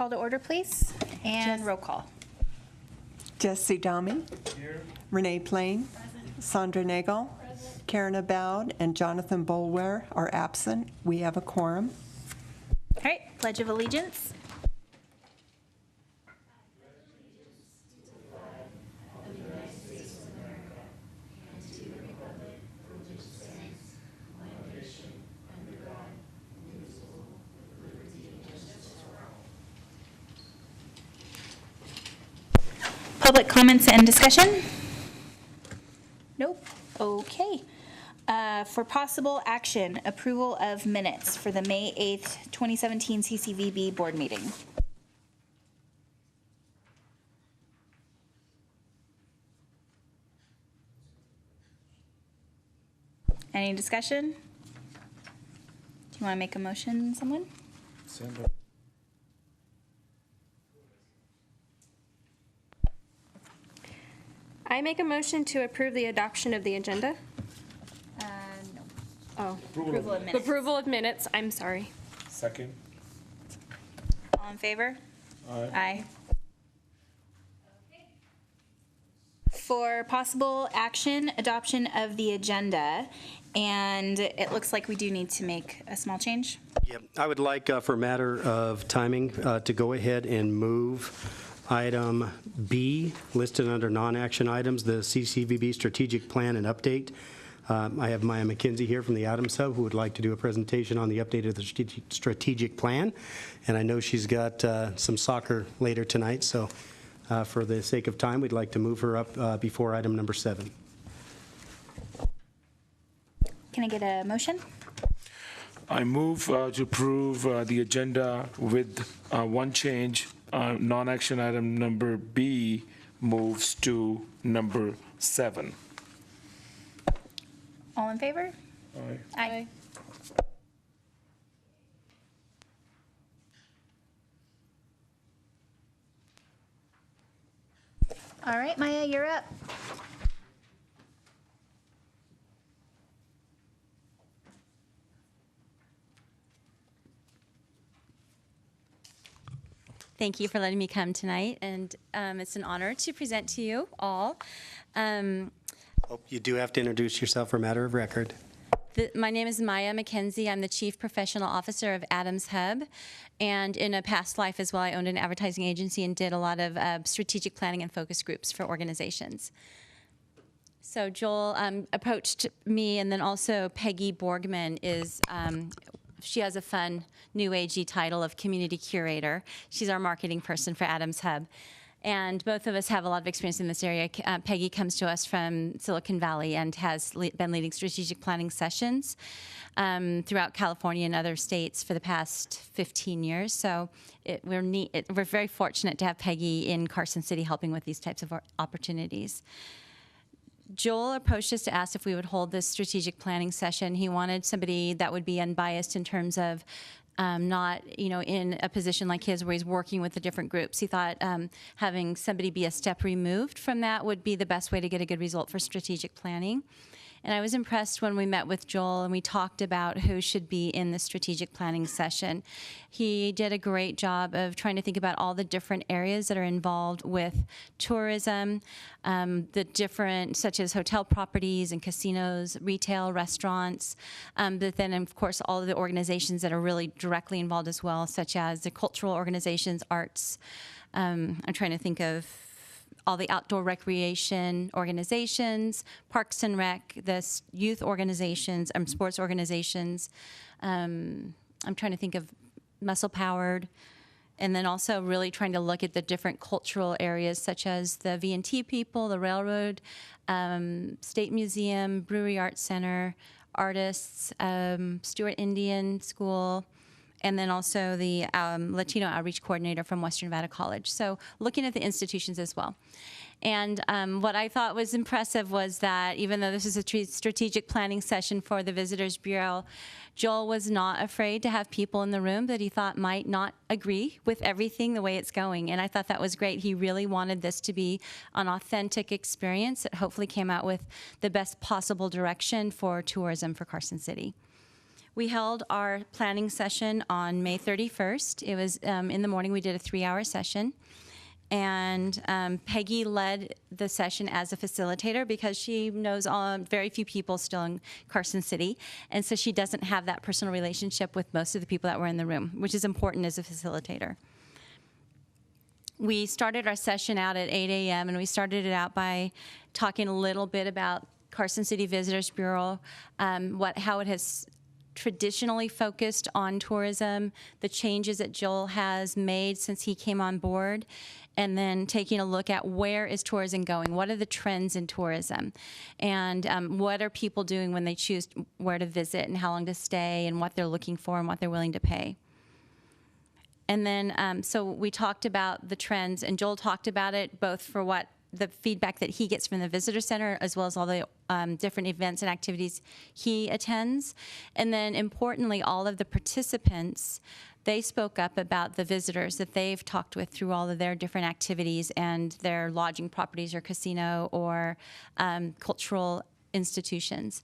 call to order, please, and roll call. Jesse Dami. Here. Renee Plain. Sandra Nagel. Karen Aboud and Jonathan Bolware are absent. We have a quorum. All right, Pledge of Allegiance. Public comments and discussion? Nope. Okay. For possible action, approval of minutes for the May 8th, 2017 CCVB board meeting. Any discussion? Do you want to make a motion, someone? Sandra. I make a motion to approve the adoption of the agenda. No. Oh, Approval of minutes. approval of minutes, I'm sorry. Second. All in favor? Aye. Aye. For possible action, adoption of the agenda, and it looks like we do need to make a small change. Yep, I would like, for a matter of timing, to go ahead and move item B, listed under non-action items, the CCVB strategic plan and update. I have Maya McKenzie here from the Adams Hub who would like to do a presentation on the update of the strategic plan. And I know she's got some soccer later tonight, so for the sake of time, we'd like to move her up before item number 7. Can I get a motion? I move to approve the agenda with one change. Non-action item number B moves to number 7. All in favor? Aye. Aye. All right, Maya, you're up. Thank you for letting me come tonight, and it's an honor to present to you all. Oh, you do have to introduce yourself for a matter of record. My name is Maya McKenzie. I'm the Chief Professional Officer of Adams Hub, and in a past life as well, I owned an advertising agency and did a lot of strategic planning and focus groups for organizations. So Joel approached me, and then also Peggy Borgman is she has a fun new agey title of community curator. She's our marketing person for Adams Hub. And both of us have a lot of experience in this area. Peggy comes to us from Silicon Valley and has been leading strategic planning sessions throughout California and other states for the past 15 years. So we're very fortunate to have Peggy in Carson City helping with these types of opportunities. Joel approached us to ask if we would hold this strategic planning session. He wanted somebody that would be unbiased in terms of not, in a position like his where he's working with the different groups. He thought having somebody be a step removed from that would be the best way to get a good result for strategic planning. And I was impressed when we met with Joel and we talked about who should be in the strategic planning session. He did a great job of trying to think about all the different areas that are involved with tourism, the different, such as hotel properties and casinos, retail, restaurants, but then, of course, all of the organizations that are really directly involved as well, such as the cultural organizations, arts. I'm trying to think of all the outdoor recreation organizations, Parks and Rec, the youth organizations, sports organizations. I'm trying to think of Muscle Powered, and then also really trying to look at the different cultural areas such as the V&T people, the railroad, State Museum, Brewery Arts Center, artists, Stewart Indian School, and then also the Latino Outreach Coordinator from Western Nevada College. So looking at the institutions as well. And what I thought was impressive was that even though this is a strategic planning session for the Visitors Bureau, Joel was not afraid to have people in the room that he thought might not agree with everything the way it's going. And I thought that was great. He really wanted this to be an authentic experience that hopefully came out with the best possible direction for tourism for Carson City. We held our planning session on May 31st. It was in the morning. We did a 3-hour session. And Peggy led the session as a facilitator because she knows very few people still in Carson City. And so she doesn't have that personal relationship with most of the people that were in the room, which is important as a facilitator. We started our session out at 8 a.m. and we started it out by talking a little bit about Carson City Visitors Bureau, how it has traditionally focused on tourism, the changes that Joel has made since he came on board, and then taking a look at where is tourism going, what are the trends in tourism, and what are people doing when they choose where to visit and how long to stay and what they're looking for and what they're willing to pay. And then, so we talked about the trends, and Joel talked about it both for what the feedback that he gets from the visitor center, as well as all the different events and activities he attends. And then importantly, all of the participants, they spoke up about the visitors that they've talked with through all of their different activities and their lodging properties or casino or cultural institutions.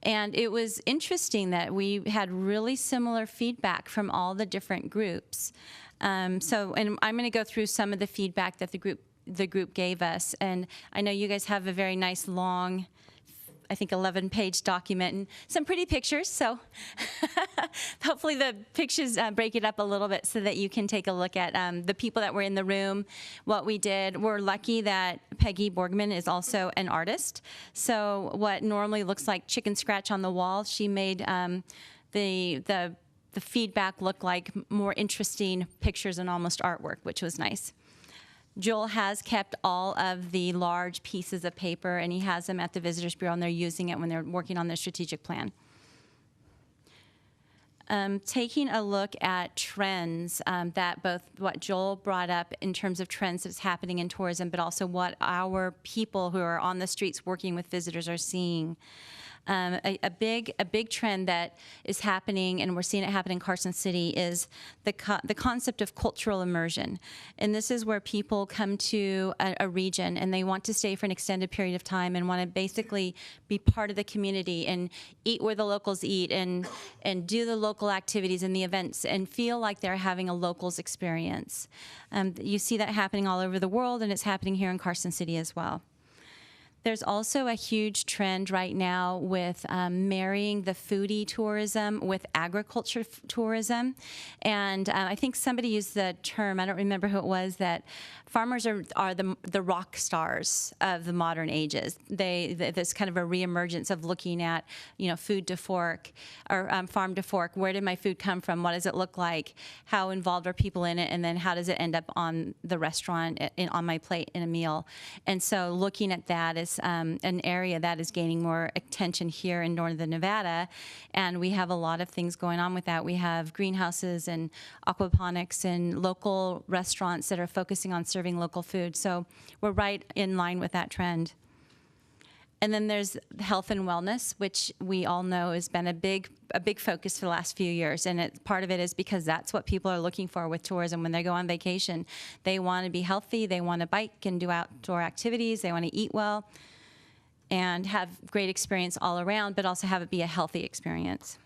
And it was interesting that we had really similar feedback from all the different groups. And I'm going to go through some of the feedback that the group gave us. And I know you guys have a very nice long, I think 11-page document and some pretty pictures. So hopefully the pictures break it up a little bit so that you can take a look at the people that were in the room, what we did. We're lucky that Peggy Borgman is also an artist. So what normally looks like chicken scratch on the wall, she made the feedback look like more interesting pictures and almost artwork, which was nice. Joel has kept all of the large pieces of paper, and he has them at the Visitors Bureau, and they're using it when they're working on their strategic plan. Taking a look at trends that both what Joel brought up in terms of trends that's happening in tourism, but also what our people who are on the streets working with visitors are seeing. A big trend that is happening, and we're seeing it happen in Carson City, is the concept of cultural immersion. And this is where people come to a region and they want to stay for an extended period of time and want to basically be part of the community and eat where the locals eat and do the local activities and the events and feel like they're having a locals experience. You see that happening all over the world, and it's happening here in Carson City as well. There's also a huge trend right now with marrying the foodie tourism with agriculture tourism. And I think somebody used the term, I don't remember who it was, that farmers are the rock stars of the modern ages. There's kind of a reemergence of looking at, food to fork or farm to fork. Where did my food come from? What does it look like? How involved are people in it? And then how does it end up on the restaurant, on my plate in a meal? And so looking at that is an area that is gaining more attention here in northern Nevada, and we have a lot of things going on with that. We have greenhouses and aquaponics and local restaurants that are focusing on serving local food, so we're right in line with that trend. And then there's health and wellness, which we all know has been a big focus for the last few years. And part of it is because that's what people are looking for with tourism when they go on vacation. They want to be healthy, they want to bike and do outdoor activities, they want to eat well and have great experience all around, but also have it be a healthy experience.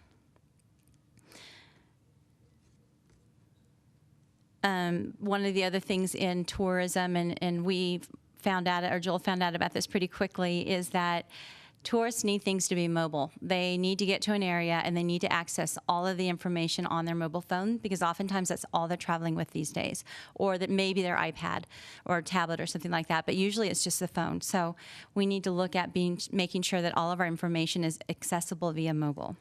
One of the other things in tourism, and we found out, or Joel found out about this pretty quickly, is that tourists need things to be mobile. They need to get to an area and they need to access all of the information on their mobile phone, because oftentimes that's all they're traveling with these days, or that maybe their iPad or tablet or something like that, but usually it's just the phone. So we need to look at making sure that all of our information is accessible via mobile.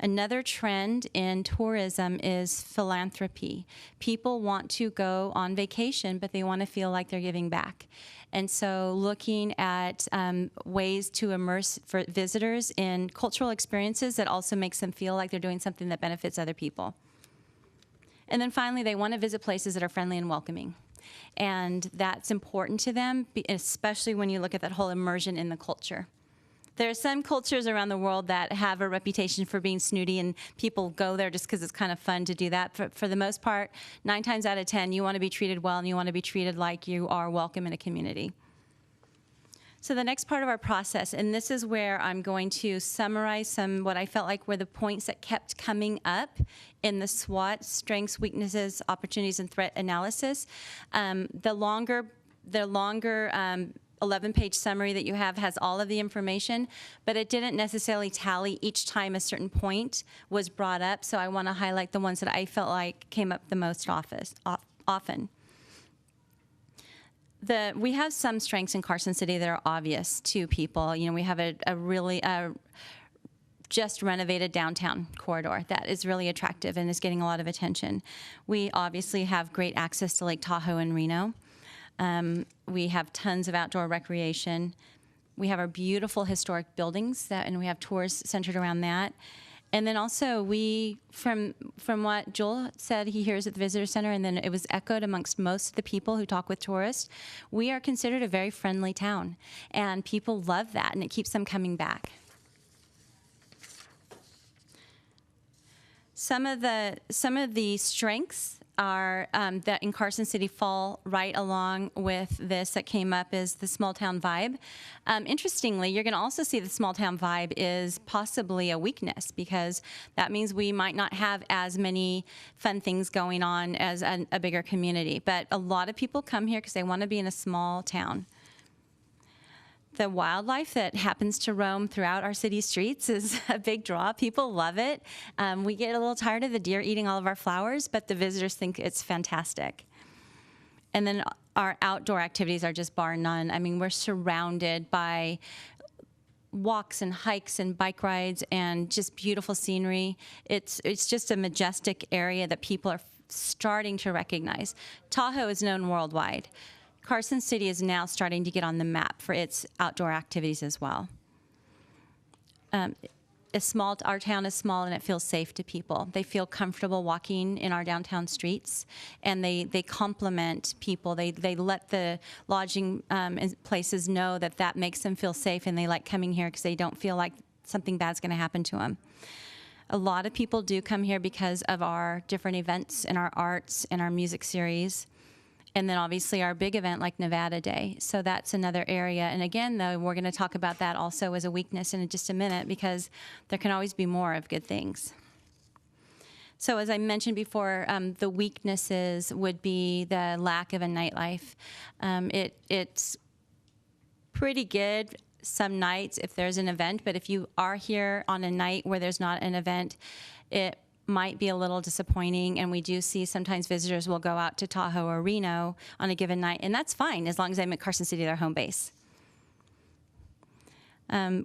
Another trend in tourism is philanthropy. People want to go on vacation, but they want to feel like they're giving back. And so looking at ways to immerse for visitors in cultural experiences that also makes them feel like they're doing something that benefits other people. And then finally, they want to visit places that are friendly and welcoming. And that's important to them, especially when you look at that whole immersion in the culture. There are some cultures around the world that have a reputation for being snooty, and people go there just because it's kind of fun to do that. For the most part, 9 times out of 10, you want to be treated well, and you want to be treated like you are welcome in a community. So the next part of our process, and this is where I'm going to summarize some what I felt like were the points that kept coming up in the SWOT, strengths, weaknesses, opportunities, and threat analysis. The longer 11-page summary that you have has all of the information, but it didn't necessarily tally each time a certain point was brought up, so I want to highlight the ones that I felt like came up the most often. We have some strengths in Carson City that are obvious to people. You know, we have a really just renovated downtown corridor that is really attractive and is getting a lot of attention. We obviously have great access to Lake Tahoe and Reno. We have tons of outdoor recreation. We have our beautiful historic buildings and we have tours centered around that. And then also from what Joel said he hears at the visitor center, and then it was echoed amongst most of the people who talk with tourists, we are considered a very friendly town. And people love that, and it keeps them coming back. Some of the strengths are that in Carson City fall right along with this that came up is the small town vibe. Interestingly, you're going to also see the small town vibe is possibly a weakness because that means we might not have as many fun things going on as a bigger community. But a lot of people come here because they want to be in a small town. The wildlife that happens to roam throughout our city streets is a big draw. People love it. We get a little tired of the deer eating all of our flowers, but the visitors think it's fantastic. And then our outdoor activities are just bar none. I mean, we're surrounded by walks and hikes and bike rides and just beautiful scenery. It's just a majestic area that people are starting to recognize. Tahoe is known worldwide. Carson City is now starting to get on the map for its outdoor activities as well. Our town is small and it feels safe to people. They feel comfortable walking in our downtown streets, and they compliment people. They let the lodging places know that makes them feel safe, and they like coming here because they don't feel like something bad's going to happen to them. A lot of people do come here because of our different events and our arts and our music series. And then obviously our big event like Nevada Day. So that's another area. And again, though, we're going to talk about that also as a weakness in just a minute because there can always be more of good things. So as I mentioned before, the weaknesses would be the lack of a nightlife. It's pretty good some nights if there's an event, but if you are here on a night where there's not an event, it might be a little disappointing, and we do see sometimes visitors will go out to Tahoe or Reno on a given night, and that's fine as long as they make Carson City their home base.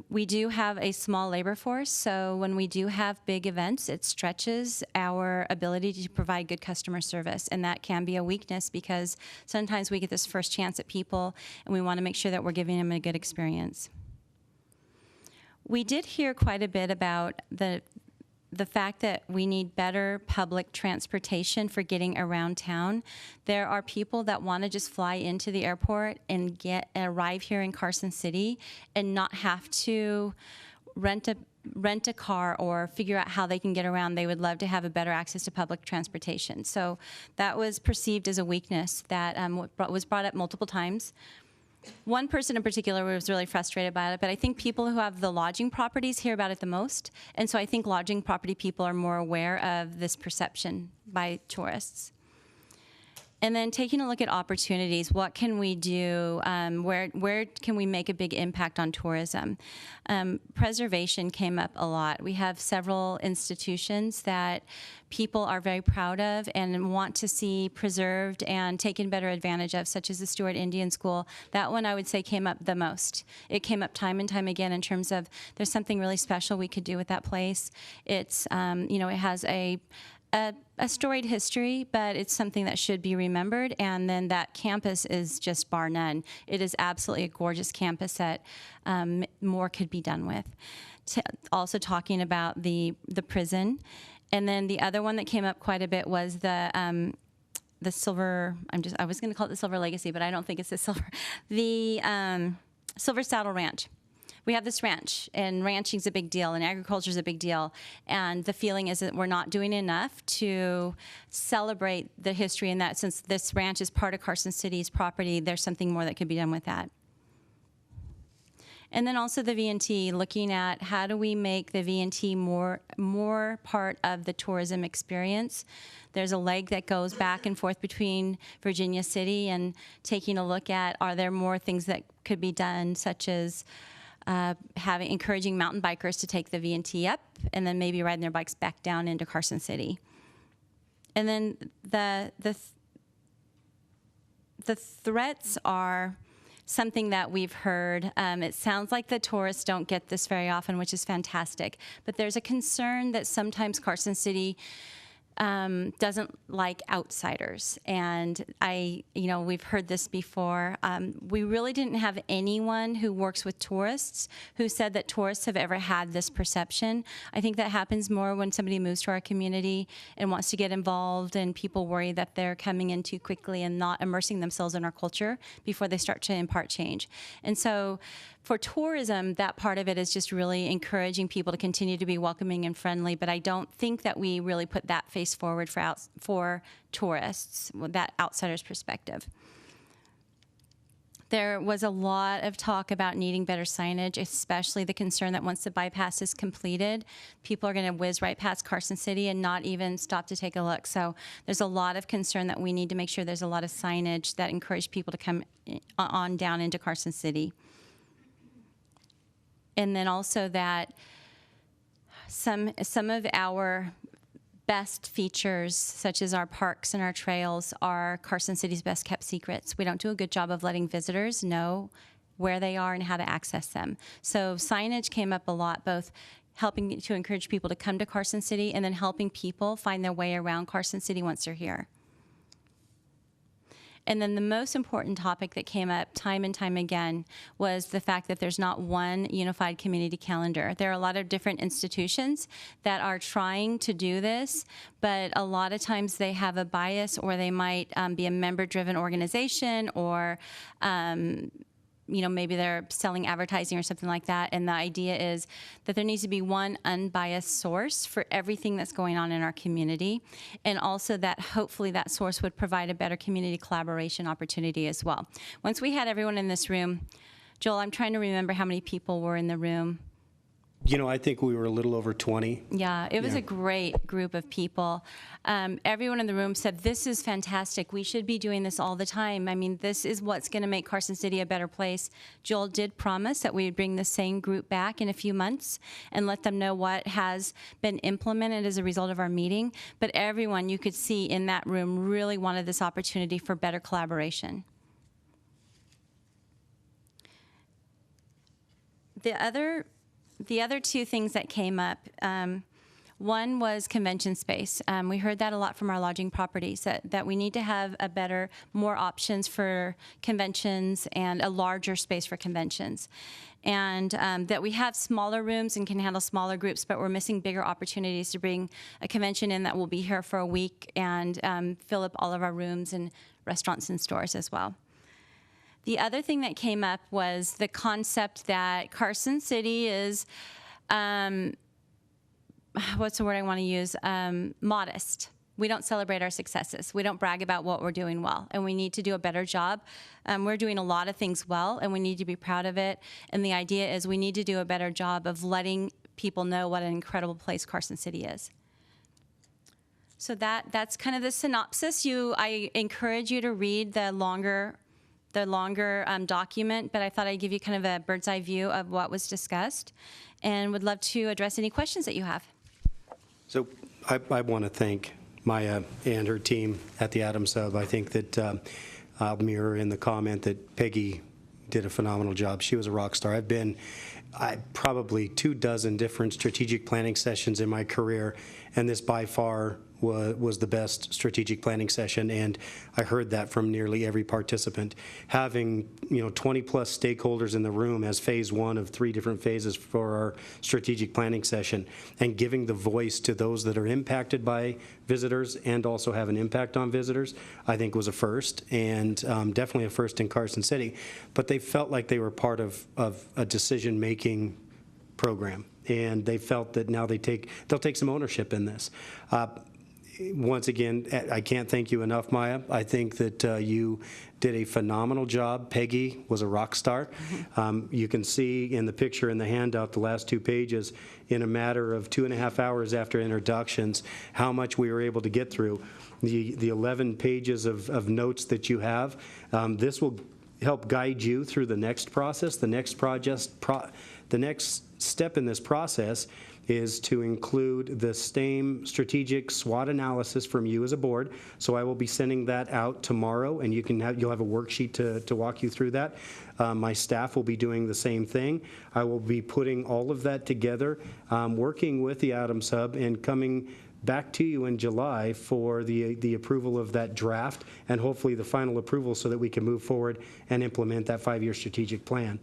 We do have a small labor force, so when we do have big events, it stretches our ability to provide good customer service, and that can be a weakness because sometimes we get this first chance at people, and we want to make sure that we're giving them a good experience. We did hear quite a bit about the fact that we need better public transportation for getting around town. There are people that want to just fly into the airport and arrive here in Carson City and not have to rent a car or figure out how they can get around. They would love to have a better access to public transportation. So that was perceived as a weakness that was brought up multiple times. One person in particular was really frustrated by it, but I think people who have the lodging properties hear about it the most. And so I think lodging property people are more aware of this perception by tourists. And then taking a look at opportunities, what can we do? Where can we make a big impact on tourism? Preservation came up a lot. We have several institutions that people are very proud of and want to see preserved and taken better advantage of, such as the Stewart Indian School. That one I would say came up the most. It came up time and time again in terms of there's something really special we could do with that place. It's, it has a storied history, but it's something that should be remembered. And then that campus is just bar none. It is absolutely a gorgeous campus that more could be done with. Also talking about the prison. And then the other one that came up quite a bit was the silver, I was going to call it the Silver Legacy, but I don't think it's the silver. The Silver Saddle Ranch. We have this ranch, and ranching is a big deal, and agriculture is a big deal. And the feeling is that we're not doing enough to celebrate the history, and that since this ranch is part of Carson City's property, there's something more that could be done with that. And then also the V&T, looking at how do we make the V&T more part of the tourism experience. There's a leg that goes back and forth between Virginia City, and taking a look at, are there more things that could be done, such as encouraging mountain bikers to take the V&T up and then maybe riding their bikes back down into Carson City. And then the threats are something that we've heard. It sounds like the tourists don't get this very often, which is fantastic. But there's a concern that sometimes Carson City doesn't like outsiders. And we've heard this before. We really didn't have anyone who works with tourists who said that tourists have ever had this perception. I think that happens more when somebody moves to our community and wants to get involved, and people worry that they're coming in too quickly and not immersing themselves in our culture before they start to impart change. And so for tourism, that part of it is just really encouraging people to continue to be welcoming and friendly, but I don't think that we really put that face forward for tourists, that outsider's perspective. There was a lot of talk about needing better signage, especially the concern that once the bypass is completed, people are going to whiz right past Carson City and not even stop to take a look. So there's a lot of concern that we need to make sure there's a lot of signage that encourage people to come on down into Carson City. And then also that some of our best features, such as our parks and our trails, are Carson City's best kept secrets. We don't do a good job of letting visitors know where they are and how to access them. So signage came up a lot, both helping to encourage people to come to Carson City and then helping people find their way around Carson City once they're here. And then the most important topic that came up time and time again was the fact that there's not one unified community calendar. There are a lot of different institutions that are trying to do this, but a lot of times they have a bias, or they might be a member-driven organization, or maybe they're selling advertising or something like that. And the idea is that there needs to be one unbiased source for everything that's going on in our community. And also that hopefully that source would provide a better community collaboration opportunity as well. Once we had everyone in this room, Joel, I'm trying to remember how many people were in the room. I think we were a little over 20. Yeah, it was a great group of people. Everyone in the room said, this is fantastic. We should be doing this all the time. I mean, this is what's going to make Carson City a better place. Joel did promise that we would bring the same group back in a few months and let them know what has been implemented as a result of our meeting. But everyone you could see in that room really wanted this opportunity for better collaboration. The other two things that came up, one was convention space. We heard that a lot from our lodging properties, that we need to have more options for conventions and a larger space for conventions. And that we have smaller rooms and can handle smaller groups, but we're missing bigger opportunities to bring a convention in that will be here for a week and fill up all of our rooms and restaurants and stores as well. The other thing that came up was the concept that Carson City is, what's the word I want to use, modest. We don't celebrate our successes. We don't brag about what we're doing well, and we need to do a better job. We're doing a lot of things well, and we need to be proud of it. And the idea is we need to do a better job of letting people know what an incredible place Carson City is. So that's kind of the synopsis. I encourage you to read the longer document, but I thought I'd give you kind of a bird's eye view of what was discussed, and would love to address any questions that you have. So I want to thank Maya and her team at the Adams Hub. I think that I'll mirror in the comment that Peggy did a phenomenal job. She was a rock star. I've been probably 24 different strategic planning sessions in my career, and this by far was the best strategic planning session, and I heard that from nearly every participant. Having 20 plus stakeholders in the room as phase one of 3 different phases for our strategic planning session, and giving the voice to those that are impacted by visitors and also have an impact on visitors, I think was a first, and definitely a first in Carson City. But they felt like they were part of a decision-making program, and they felt that now they'll take some ownership in this. once again, I can't thank you enough, Maya. I think that you did a phenomenal job. Peggy was a rock star. You can see in the picture in the handout, the last 2 pages, in a matter of 2.5 hours after introductions, how much we were able to get through. The 11 pages of notes that you have, this will help guide you through the next process. The next step in this process is to include the same strategic SWOT analysis from you as a board. So I will be sending that out tomorrow, and you'll have a worksheet to walk you through that. My staff will be doing the same thing. I will be putting all of that together, working with the Adams Hub, and coming back to you in July for the approval of that draft, and hopefully the final approval so that we can move forward and implement that 5-year strategic plan.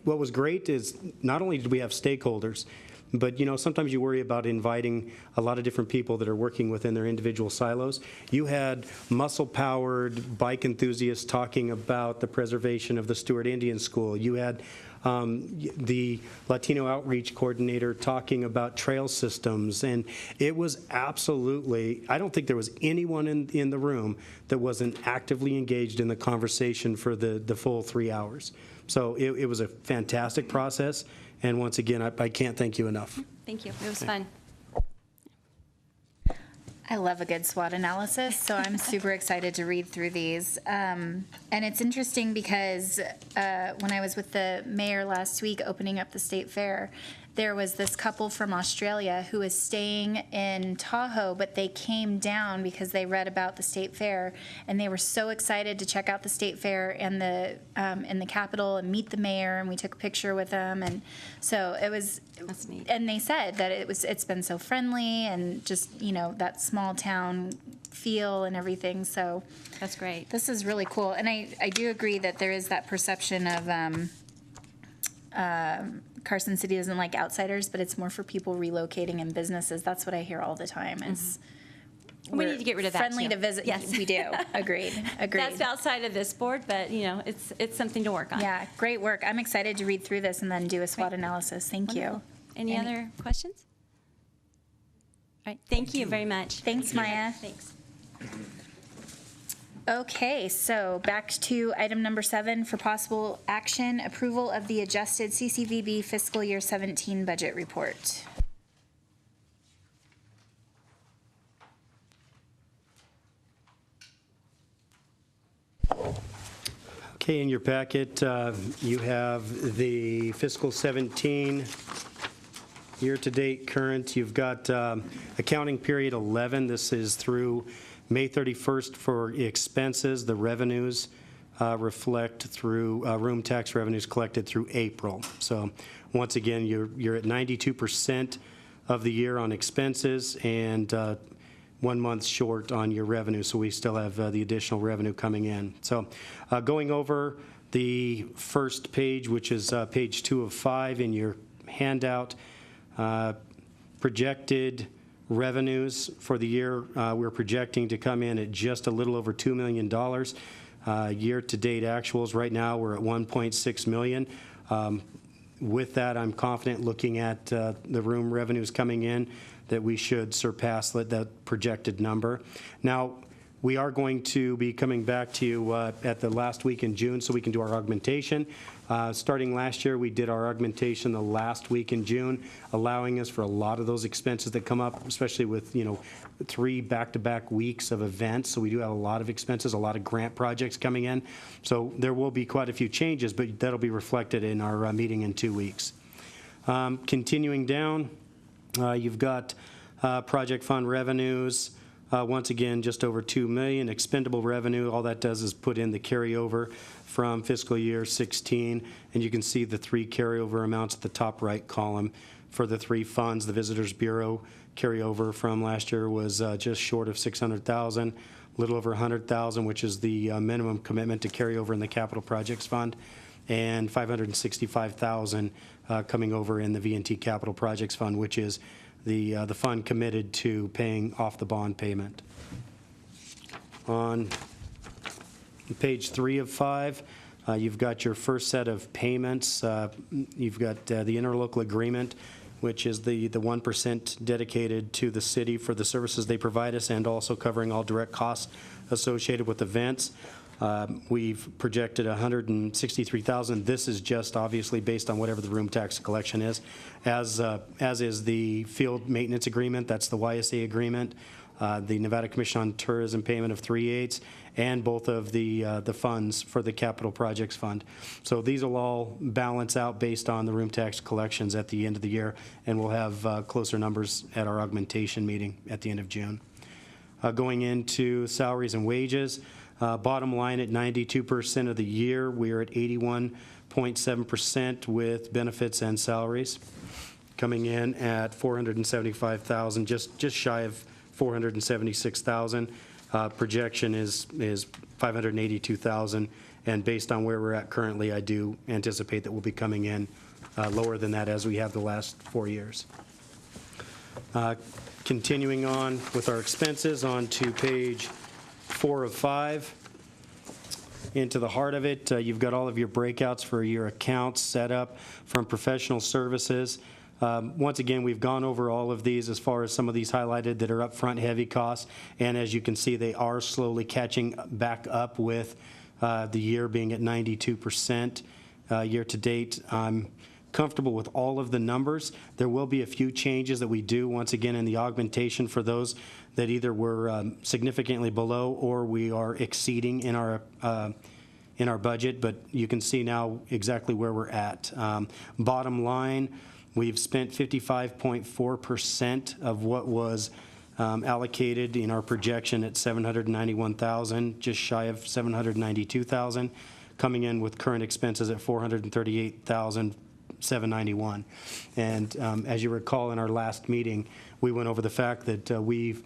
What was great is not only did we have stakeholders, but sometimes you worry about inviting a lot of different people that are working within their individual silos. You had muscle-powered bike enthusiasts talking about the preservation of the Stewart Indian School. You had the Latino Outreach Coordinator talking about trail systems, and it was absolutely, I don't think there was anyone in the room that wasn't actively engaged in the conversation for the full 3 hours. So it was a fantastic process, and once again, I can't thank you enough. Thank you. It was fun. I love a good SWOT analysis, so I'm super excited to read through these. And it's interesting because when I was with the mayor last week opening up the state fair, there was this couple from Australia who was staying in Tahoe, but they came down because they read about the state fair, and they were so excited to check out the state fair and the Capitol and meet the mayor, and we took a picture with them, and so it was. That's neat. And they said that it's been so friendly and just that small town feel and everything. So That's great. this is really cool, and I do agree that there is that perception of. Carson City doesn't like outsiders, but it's more for people relocating and businesses. That's what I hear all the time. Is We need to get rid of that, friendly too. to visit. Yes. We do. Agreed. That's outside of this board, but it's something to work on. Yeah, great work. I'm excited to read through this and then do a SWOT analysis. Thank you. Any other questions? All right. Thank you very much. Thanks, Maya. Thanks. Okay, so back to item number 7 for possible action, approval of the adjusted CCVB fiscal year 17 budget report. Okay, in your packet, you have the fiscal 17 year-to-date current. You've got accounting period 11. This is through May 31st for expenses. The revenues reflect through room tax revenues collected through April. So once again, you're at 92% of the year on expenses and 1 month short on your revenue. So we still have the additional revenue coming in. So going over the first page, which is page 2 of 5 in your handout, projected revenues for the year, we're projecting to come in at just a little over $2 million. Year-to-date actuals, right now, we're at $1.6 million. With that, I'm confident, looking at the room revenues coming in, that we should surpass that projected number. Now, we are going to be coming back to you at the last week in June so we can do our augmentation. Starting last year, we did our augmentation the last week in June, allowing us for a lot of those expenses that come up, especially with 3 back-to-back weeks of events. So we do have a lot of expenses, a lot of grant projects coming in. So there will be quite a few changes, but that'll be reflected in our meeting in 2 weeks. Continuing down, you've got project fund revenues. Once again, just over $2 million. Expendable revenue, all that does is put in the carryover from fiscal year 16, and you can see the 3 carryover amounts at the top right column for the 3 funds. The Visitors Bureau carryover from last year was just short of $600,000, a little over $100,000, which is the minimum commitment to carry over in the Capital Projects Fund, and $565,000 coming over in the V&T Capital Projects Fund, which is the fund committed to paying off the bond payment. On page 3 of 5, you've got your first set of payments. You've got the interlocal agreement which is the 1% dedicated to the city for the services they provide us and also covering all direct costs associated with events. We've projected $163,000. This is just obviously based on whatever the room tax collection is, as is the field maintenance agreement. That's the YSA agreement, the Nevada Commission on Tourism payment of 3/8, and both of the funds for the capital projects fund. So these will all balance out based on the room tax collections at the end of the year, and we'll have closer numbers at our augmentation meeting at the end of June. Going into salaries and wages, bottom line at 92% of the year, we're at 81.7% with benefits and salaries, coming in at $475,000, just shy of $476,000. Projection is $582,000, and based on where we're at currently, I do anticipate that we'll be coming in lower than that as we have the last 4 years. Continuing on with our expenses, on to page 4 of 5. Into the heart of it, you've got all of your breakouts for your accounts set up from professional services. Once again, we've gone over all of these as far as some of these highlighted that are upfront heavy costs, and as you can see, they are slowly catching back up with the year being at 92% year to date. I'm comfortable with all of the numbers. There will be a few changes that we do, once again, in the augmentation for those that either were significantly below or we are exceeding in our budget, but you can see now exactly where we're at. Bottom line, we've spent 55.4% of what was allocated in our projection at $791,000, just shy of $792,000, coming in with current expenses at $438,791. And as you recall, in our last meeting, we went over the fact that we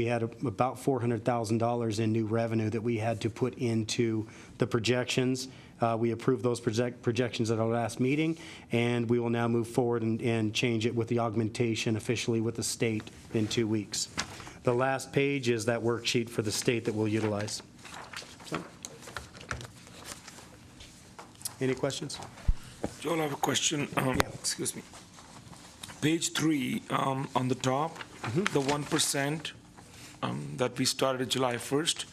had about $400,000 in new revenue that we had to put into the projections. We approved those projections at our last meeting, and we will now move forward and change it with the augmentation officially with the state in 2 weeks. The last page is that worksheet for the state that we'll utilize. So, any questions? Joel, I have a question. Excuse me. Page 3, on the top, the 1% that we started July 1st,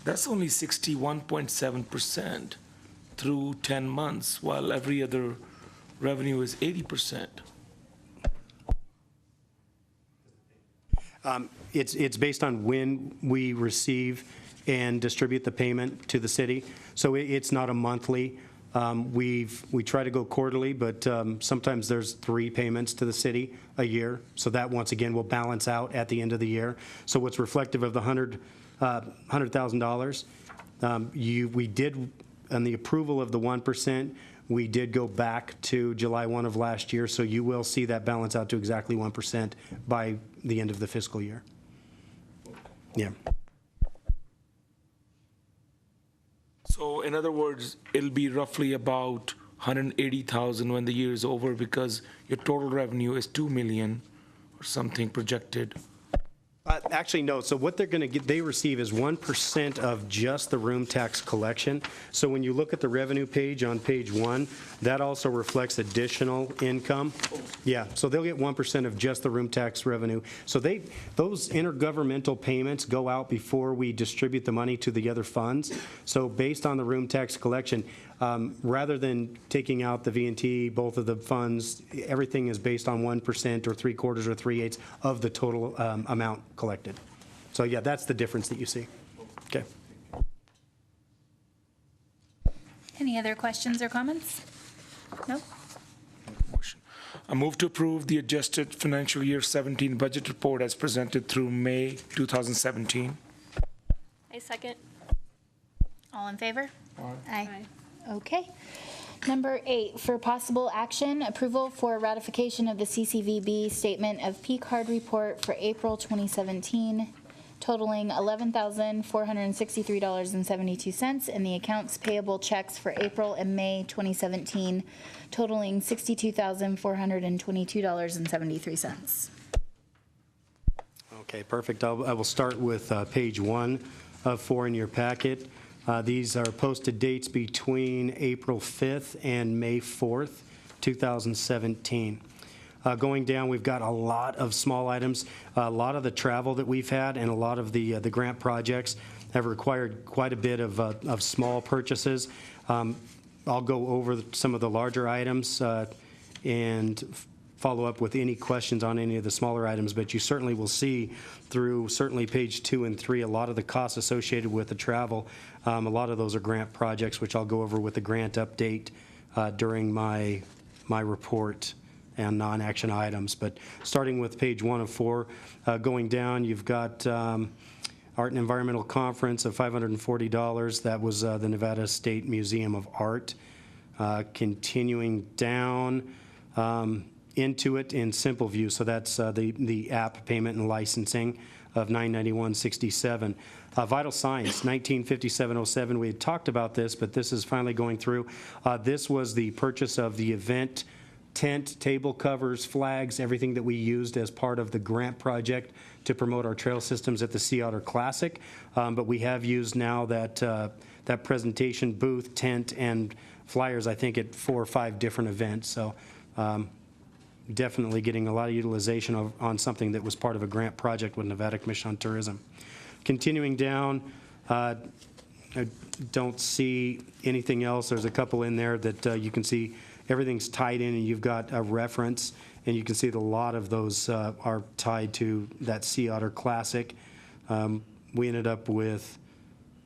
that's only 61.7% through 10 months, while every other revenue is 80%. It's based on when we receive and distribute the payment to the city, so it's not a monthly. We try to go quarterly, but sometimes there's 3 payments to the city a year, so that once again will balance out at the end of the year. So what's reflective of the $100,000, we did, on the approval of the 1%, we did go back to July 1 of last year, so you will see that balance out to exactly 1% by the end of the fiscal year. Yeah. So in other words, it'll be roughly about $180,000 when the year is over, because your total revenue is $2 million or something projected. Actually, no. So what they're going to get, they receive is 1% of just the room tax collection. So when you look at the revenue page on page 1, that also reflects additional income. Yeah, so they'll get 1% of just the room tax revenue. So those intergovernmental payments go out before we distribute the money to the other funds. So based on the room tax collection, rather than taking out the V&T, both of the funds, everything is based on 1% or 3/4 or 3/8 of the total amount collected. So yeah, that's the difference that you see. Okay. Any other questions or comments? No? I move to approve the adjusted financial year 17 budget report as presented through May 2017. I second. All in favor? Aye. Okay. Number 8, for possible action, approval for ratification of the CCVB Statement of P-Card Report for April 2017, totaling $11,463.72, and the accounts payable checks for April and May 2017, totaling $62,422.73. Okay, perfect. I will start with page 1 of 4 in your packet. These are posted dates between April 5th and May 4th, 2017. Going down, we've got a lot of small items. A lot of the travel that we've had and a lot of the grant projects have required quite a bit of small purchases. I'll go over some of the larger items and follow up with any questions on any of the smaller items, but you certainly will see through certainly page 2 and 3 a lot of the costs associated with the travel. A lot of those are grant projects, which I'll go over with the grant update during my report and non-action items. But starting with page 1 of 4, going down, you've got Art and Environmental Conference of $540. That was the Nevada State Museum of Art. Continuing down into it in Simple View, so that's the app payment and licensing of $991.67. Vital Signs, $1957.07. We had talked about this, but this is finally going through. This was the purchase of the event tent, table covers, flags, everything that we used as part of the grant project to promote our trail systems at the Sea Otter Classic. But we have used now that presentation booth, tent, and flyers, I think, at 4 or 5 different events. So definitely getting a lot of utilization on something that was part of a grant project with Nevada Commission on Tourism. Continuing down, I don't see anything else. There's a couple in there that you can see everything's tied in, and you've got a reference, and you can see that a lot of those are tied to that Sea Otter Classic. We ended up with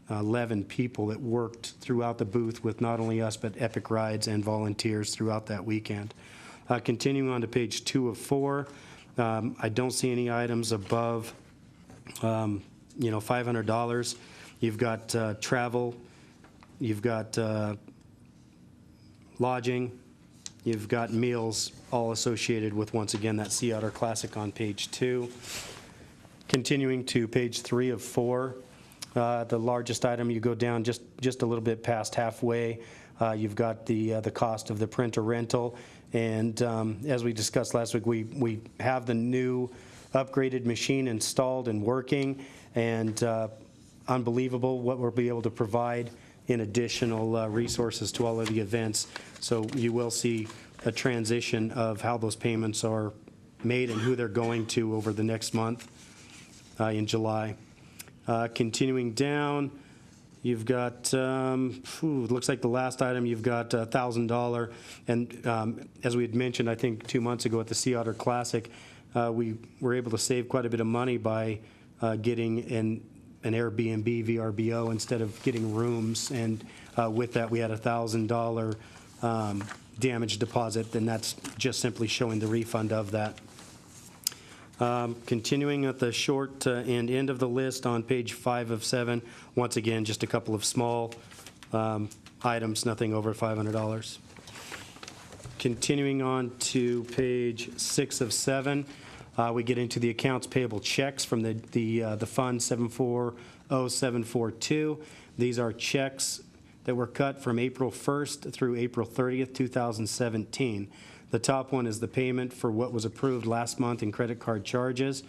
11 people that worked throughout the booth with not only us, but Epic Rides and volunteers throughout that weekend. Continuing on to page 2 of 4, I don't see any items above $500. You've got travel, you've got lodging, you've got meals, all associated with, once again, that Sea Otter Classic on page 2. Continuing to page 3 of 4, the largest item, you go down just a little bit past halfway. You've got the cost of the printer rental, and as we discussed last week, we have the new upgraded machine installed and working, and unbelievable what we'll be able to provide in additional resources to all of the events. So you will see a transition of how those payments are made and who they're going to over the next month in July. Continuing down, you've got, looks like the last item, you've got $1,000. And as we had mentioned, I think 2 months ago at the Sea Otter Classic, we were able to save quite a bit of money by getting an Airbnb VRBO instead of getting rooms. And with that, we had a $1,000 damage deposit, and that's just simply showing the refund of that. Continuing at the short and end of the list on page 5 of 7, once again, just a couple of small items, nothing over $500. Continuing on to page 6 of 7, we get into the accounts payable checks from the fund 740742. These are checks that were cut from April 1st through April 30th, 2017. The top one is the payment for what was approved last month in credit card charges.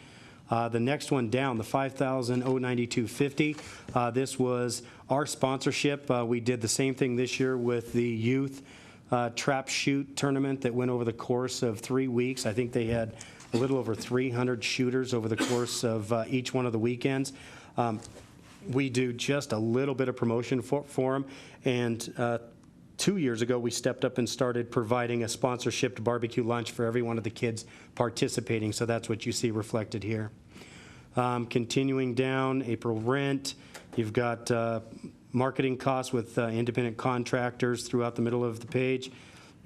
The next one down, the $5,092.50. This was our sponsorship. We did the same thing this year with the youth trap shoot tournament that went over the course of 3 weeks. I think they had a little over 300 shooters over the course of each one of the weekends. We do just a little bit of promotion for them, and 2 years ago, we stepped up and started providing a sponsorship barbecue lunch for every one of the kids participating, so that's what you see reflected here. Continuing down, April rent, you've got marketing costs with independent contractors throughout the middle of the page,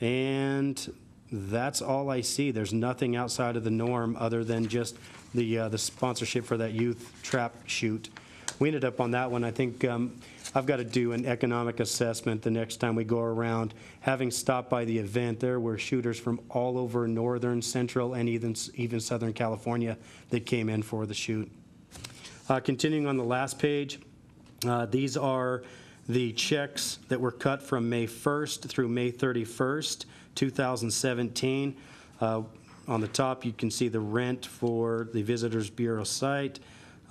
and that's all I see. There's nothing outside of the norm other than just the sponsorship for that youth trap shoot. We ended up on that one. I think I've got to do an economic assessment the next time we go around. Having stopped by the event, there were shooters from all over northern, central, and even southern California that came in for the shoot. Continuing on the last page, these are the checks that were cut from May 1st through May 31st, 2017. On the top, you can see the rent for the Visitors Bureau site.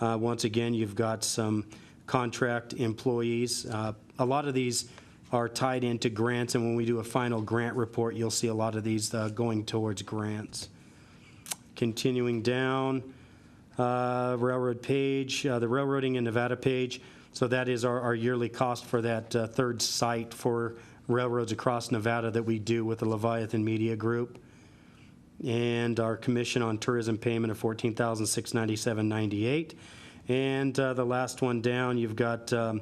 Once again, you've got some contract employees. A lot of these are tied into grants, and when we do a final grant report, you'll see a lot of these going towards grants. Continuing down, railroad page, the railroading in Nevada page. So that is our yearly cost for that third site for railroads across Nevada that we do with the Leviathan Media Group. And our commission on tourism payment of $14,697.98. And the last one down, you've got the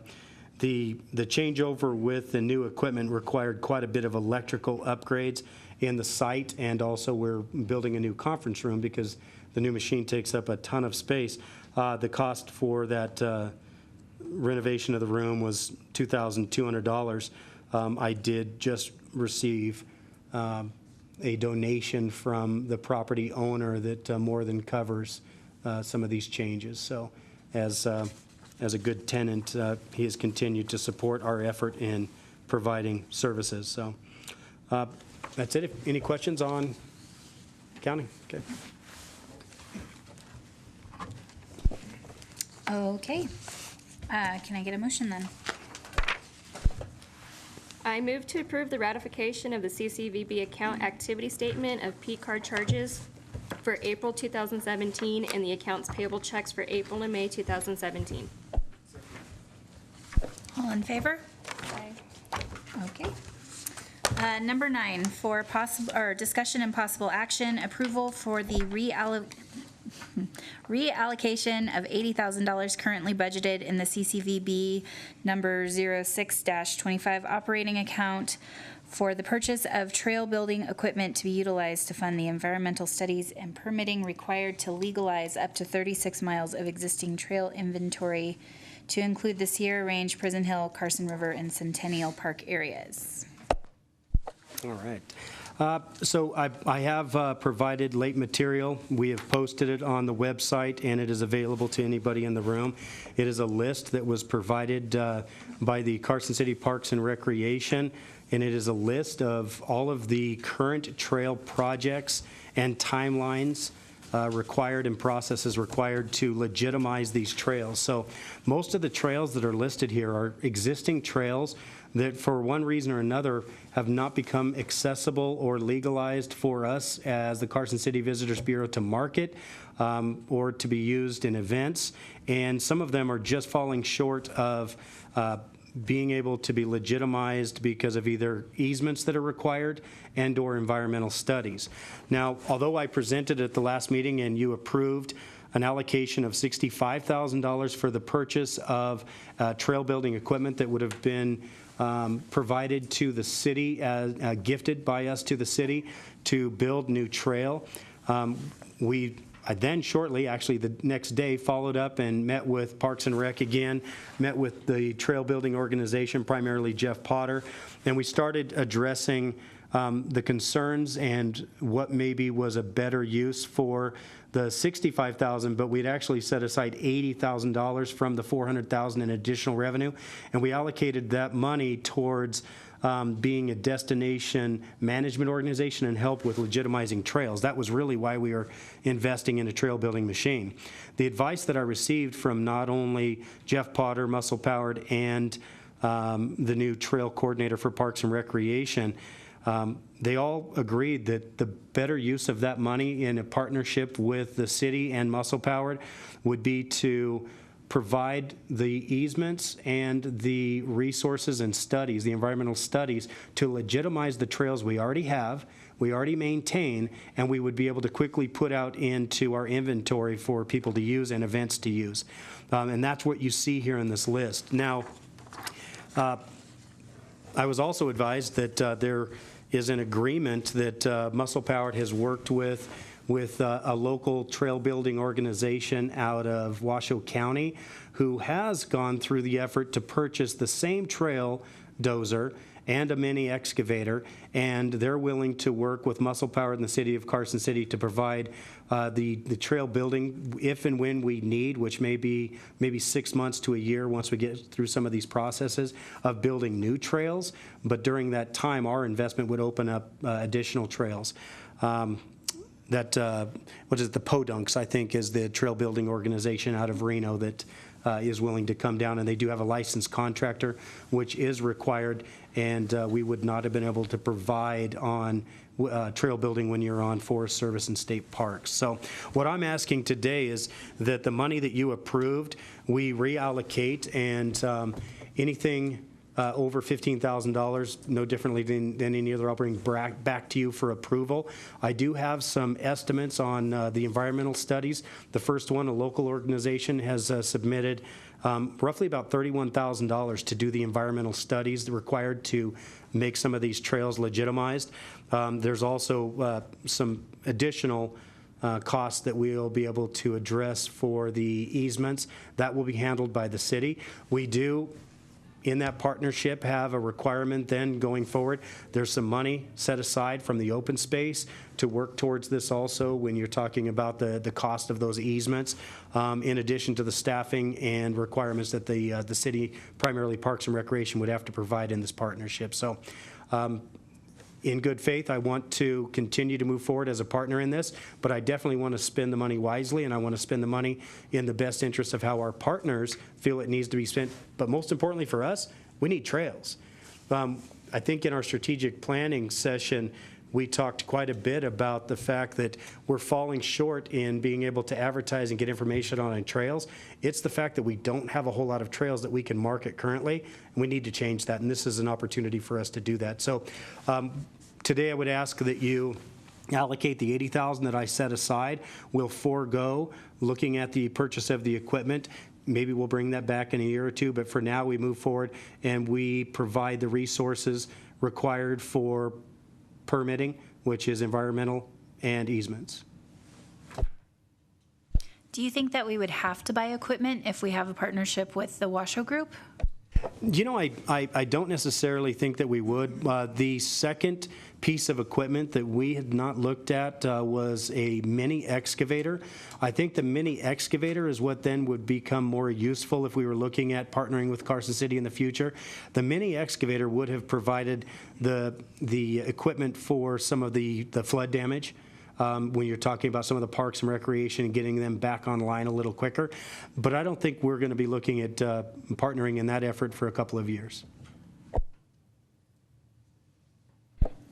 changeover with the new equipment required quite a bit of electrical upgrades in the site, and also we're building a new conference room because the new machine takes up a ton of space. The cost for that renovation of the room was $2,200. I did just receive a donation from the property owner that more than covers some of these changes. So as a good tenant, he has continued to support our effort in providing services. So that's it. Any questions on accounting? Okay. Okay. Can I get a motion then? I move to approve the ratification of the CCVB account activity statement of P-card charges for April 2017 and the accounts payable checks for April and May 2017. All in favor? Aye. Okay. Number 9, for possible, or discussion and possible action, approval for the reallocation of $80,000 currently budgeted in the CCVB number 06-25 operating account for the purchase of trail building equipment to be utilized to fund the environmental studies and permitting required to legalize up to 36 miles of existing trail inventory to include the Sierra Range, Prison Hill, Carson River, and Centennial Park areas. All right. So I have provided late material. We have posted it on the website, and it is available to anybody in the room. It is a list that was provided by the Carson City Parks and Recreation, and it is a list of all of the current trail projects and timelines required and processes required to legitimize these trails. So most of the trails that are listed here are existing trails that for one reason or another have not become accessible or legalized for us as the Carson City Visitors Bureau to market or to be used in events. And some of them are just falling short of being able to be legitimized because of either easements that are required and or environmental studies. Now, although I presented at the last meeting and you approved an allocation of $65,000 for the purchase of trail building equipment that would have been provided to the city, gifted by us to the city to build new trail. I then shortly, actually the next day, followed up and met with Parks and Rec again, met with the trail building organization, primarily Jeff Potter, and we started addressing the concerns and what maybe was a better use for the $65,000, but we'd actually set aside $80,000 from the $400,000 in additional revenue, and we allocated that money towards being a destination management organization and help with legitimizing trails. That was really why we were investing in a trail building machine. The advice that I received from not only Jeff Potter, Muscle Powered, and the new trail coordinator for Parks and Recreation, they all agreed that the better use of that money in a partnership with the city and Muscle Powered would be to provide the easements and the resources and studies, the environmental studies, to legitimize the trails we already have, we already maintain, and we would be able to quickly put out into our inventory for people to use and events to use. And that's what you see here in this list. Now, I was also advised that there is an agreement that Muscle Powered has worked with a local trail building organization out of Washoe County who has gone through the effort to purchase the same trail dozer and a mini excavator, and they're willing to work with Muscle Powered in the city of Carson City to provide the trail building if and when we need, which may be maybe 6 months to a year once we get through some of these processes of building new trails. But during that time, our investment would open up additional trails. What is it, the Podunks, I think, is the trail building organization out of Reno that is willing to come down, and they do have a licensed contractor, which is required, and we would not have been able to provide on trail building when you're on Forest Service and state parks. So what I'm asking today is that the money that you approved, we reallocate, and anything over $15,000, no differently than any other, I'll bring back to you for approval. I do have some estimates on the environmental studies. The first one, a local organization, has submitted roughly about $31,000 to do the environmental studies required to make some of these trails legitimized. There's also some additional costs that we'll be able to address for the easements. That will be handled by the city. We do, in that partnership, have a requirement then going forward. There's some money set aside from the open space to work towards this also when you're talking about the cost of those easements, in addition to the staffing and requirements that the city, primarily Parks and Recreation, would have to provide in this partnership. So in good faith, I want to continue to move forward as a partner in this, but I definitely want to spend the money wisely, and I want to spend the money in the best interest of how our partners feel it needs to be spent. But most importantly for us, we need trails. I think in our strategic planning session, we talked quite a bit about the fact that we're falling short in being able to advertise and get information on trails. It's the fact that we don't have a whole lot of trails that we can market currently, and we need to change that, and this is an opportunity for us to do that. So today I would ask that you allocate the $80,000 that I set aside. We'll forego looking at the purchase of the equipment. Maybe we'll bring that back in a year or two, but for now we move forward and we provide the resources required for permitting, which is environmental and easements. Do you think that we would have to buy equipment if we have a partnership with the Washoe Group? You know, I don't necessarily think that we would. The second piece of equipment that we had not looked at was a mini excavator. I think the mini excavator is what then would become more useful if we were looking at partnering with Carson City in the future. The mini excavator would have provided the equipment for some of the flood damage. When you're talking about some of the parks and recreation and getting them back online a little quicker. But I don't think we're going to be looking at partnering in that effort for a couple of years.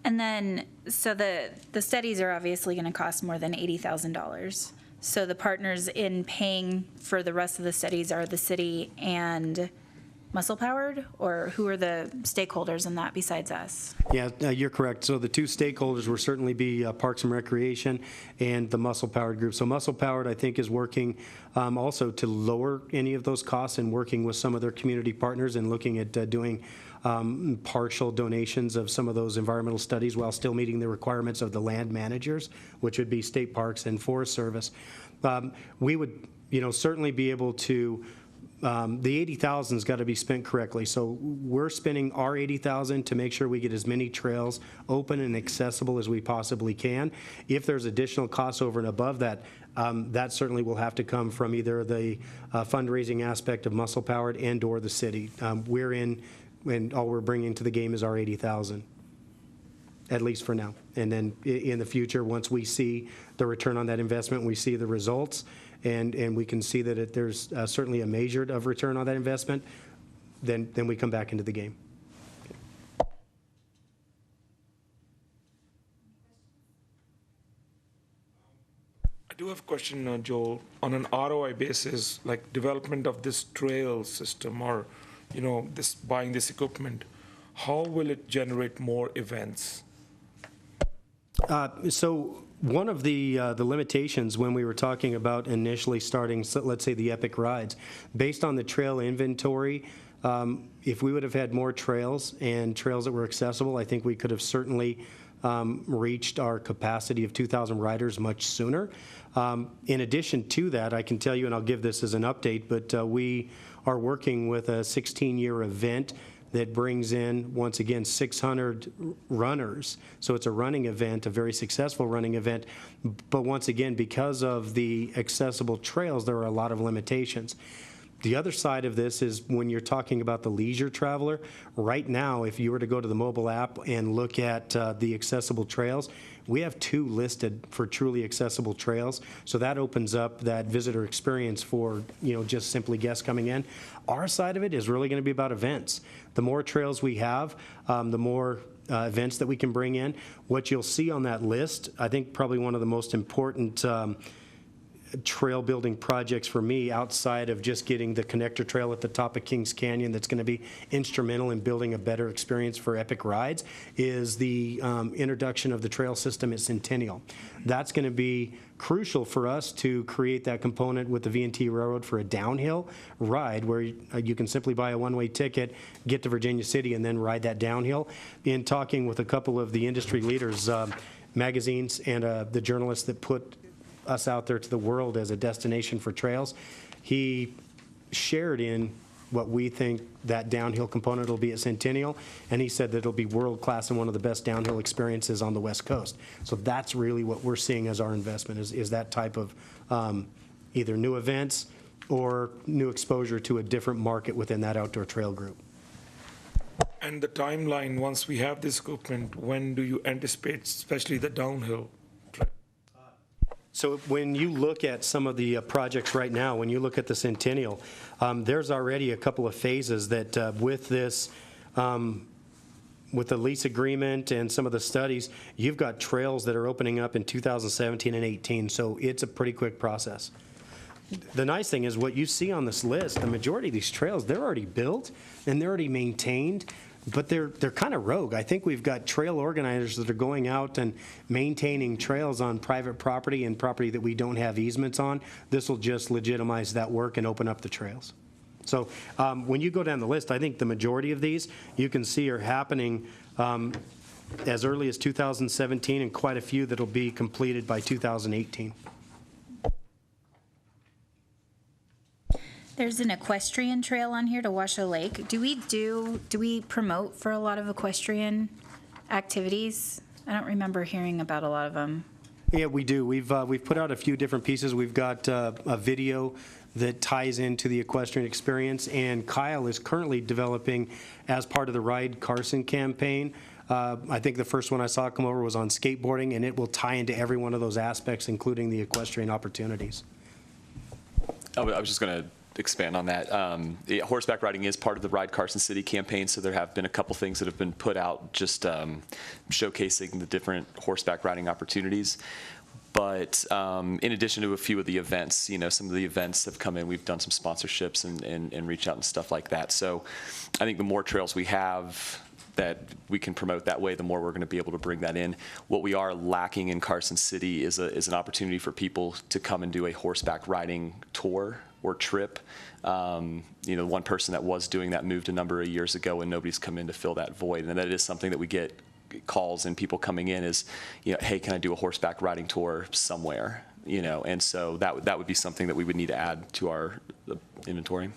And then, so the studies are obviously going to cost more than $80,000. So the partners in paying for the rest of the studies are the city and Muscle Powered, or who are the stakeholders in that besides us? Yeah, you're correct. So the two stakeholders will certainly be Parks and Recreation and the Muscle Powered group. So Muscle Powered, I think, is working also to lower any of those costs and working with some of their community partners and looking at doing partial donations of some of those environmental studies while still meeting the requirements of the land managers, which would be state parks and Forest Service. We would, certainly be able to. The $80,000's got to be spent correctly. So we're spending our $80,000 to make sure we get as many trails open and accessible as we possibly can. If there's additional costs over and above that, that certainly will have to come from either the fundraising aspect of Muscle Powered and or the city. We're in, and all we're bringing to the game is our $80,000. At least for now. And then in the future, once we see the return on that investment, we see the results, and we can see that there's certainly a measured of return on that investment, then we come back into the game. I do have a question, Joel. On an ROI basis, like development of this trail system or, buying this equipment, how will it generate more events? So one of the limitations when we were talking about initially starting, so let's say, the Epic Rides, based on the trail inventory, if we would have had more trails and trails that were accessible, I think we could have certainly reached our capacity of 2,000 riders much sooner. In addition to that, I can tell you, and I'll give this as an update, but we are working with a 16-year event that brings in, once again, 600 runners. So it's a running event, a very successful running event. But once again, because of the accessible trails, there are a lot of limitations. The other side of this is when you're talking about the leisure traveler, right now, if you were to go to the mobile app and look at the accessible trails, We have 2 listed for truly accessible trails, so that opens up that visitor experience for, just simply guests coming in. Our side of it is really going to be about events. The more trails we have, the more events that we can bring in. What you'll see on that list, I think probably one of the most important trail building projects for me, outside of just getting the connector trail at the top of Kings Canyon that's going to be instrumental in building a better experience for epic rides, is the introduction of the trail system at Centennial. That's going to be crucial for us to create that component with the V&T Railroad for a downhill ride where you can simply buy a one-way ticket, get to Virginia City, and then ride that downhill. In talking with a couple of the industry leaders, magazines, and the journalists that put us out there to the world as a destination for trails, he shared in what we think that downhill component will be at Centennial, and he said that it'll be world-class and one of the best downhill experiences on the West Coast. So that's really what we're seeing as our investment, is that type of either new events or new exposure to a different market within that outdoor trail group. And the timeline, once we have this equipment, when do you anticipate, especially the downhill? So when you look at some of the projects right now, when you look at the Centennial, there's already a couple of phases that with this, with the lease agreement and some of the studies, you've got trails that are opening up in 2017 and 18, so it's a pretty quick process. The nice thing is what you see on this list, the majority of these trails, they're already built and they're already maintained, but they're kind of rogue. I think we've got trail organizers that are going out and maintaining trails on private property and property that we don't have easements on. This will just legitimize that work and open up the trails. So when you go down the list, I think the majority of these you can see are happening as early as 2017, and quite a few that'll be completed by 2018. There's an equestrian trail on here to Washoe Lake. Do we promote for a lot of equestrian activities? I don't remember hearing about a lot of them. Yeah, we do. We've put out a few different pieces. We've got a video that ties into the equestrian experience, and Kyle is currently developing, as part of the Ride Carson campaign, I think the first one I saw come over was on skateboarding, and it will tie into every one of those aspects, including the equestrian opportunities. I was just going to expand on that. Horseback riding is part of the Ride Carson City campaign, so there have been a couple things that have been put out just showcasing the different horseback riding opportunities. But in addition to a few of the events, some of the events have come in. We've done some sponsorships and reach out and stuff like that. So I think the more trails we have that we can promote that way, the more we're going to be able to bring that in. What we are lacking in Carson City is an opportunity for people to come and do a horseback riding tour or trip. One person that was doing that moved a number of years ago, and nobody's come in to fill that void. And that is something that we get calls and people coming in is, hey, can I do a horseback riding tour somewhere? And so that would be something that we would need to add to our inventory.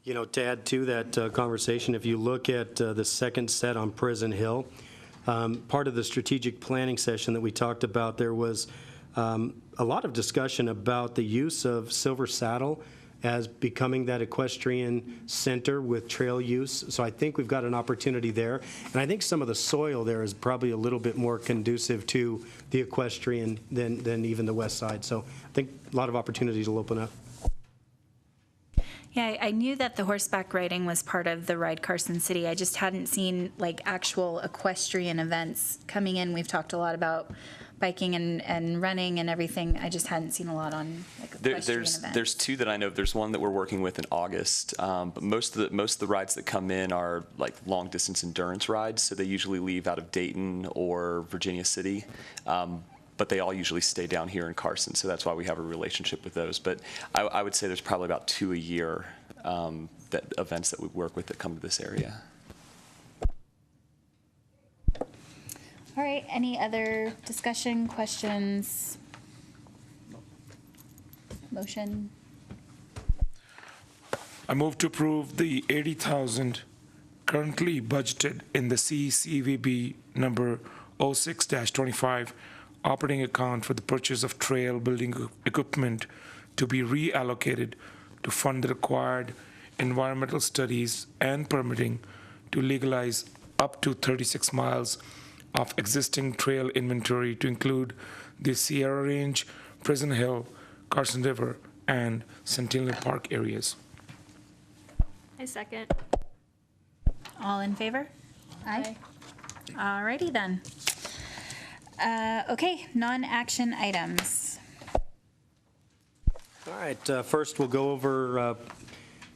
To add to that conversation, if you look at the second set on Prison Hill, part of the strategic planning session that we talked about, there was a lot of discussion about the use of Silver Saddle as becoming that equestrian center with trail use. So I think we've got an opportunity there. And I think some of the soil there is probably a little bit more conducive to the equestrian than even the west side. So I think a lot of opportunities will open up. Yeah, I knew that the horseback riding was part of the Ride Carson City. I just hadn't seen actual equestrian events coming in. We've talked a lot about biking and running and everything. I just hadn't seen a lot on equestrian events. There's two that I know. There's one that we're working with in August, but most of the rides that come in are long distance endurance rides. So they usually leave out of Dayton or Virginia City. But they all usually stay down here in Carson, so that's why we have a relationship with those. But I would say there's probably about 2 a year events that we work with that come to this area. All right, any other discussion, questions? Motion? I move to approve the $80,000 currently budgeted in the CCVB number 06-25 operating account for the purchase of trail building equipment to be reallocated to fund the required environmental studies and permitting to legalize up to 36 miles of existing trail inventory to include the Sierra Range, Prison Hill, Carson River, and Centennial Park areas. I second. All in favor? Aye. Alrighty then. Okay, non-action items. All right, first we'll go over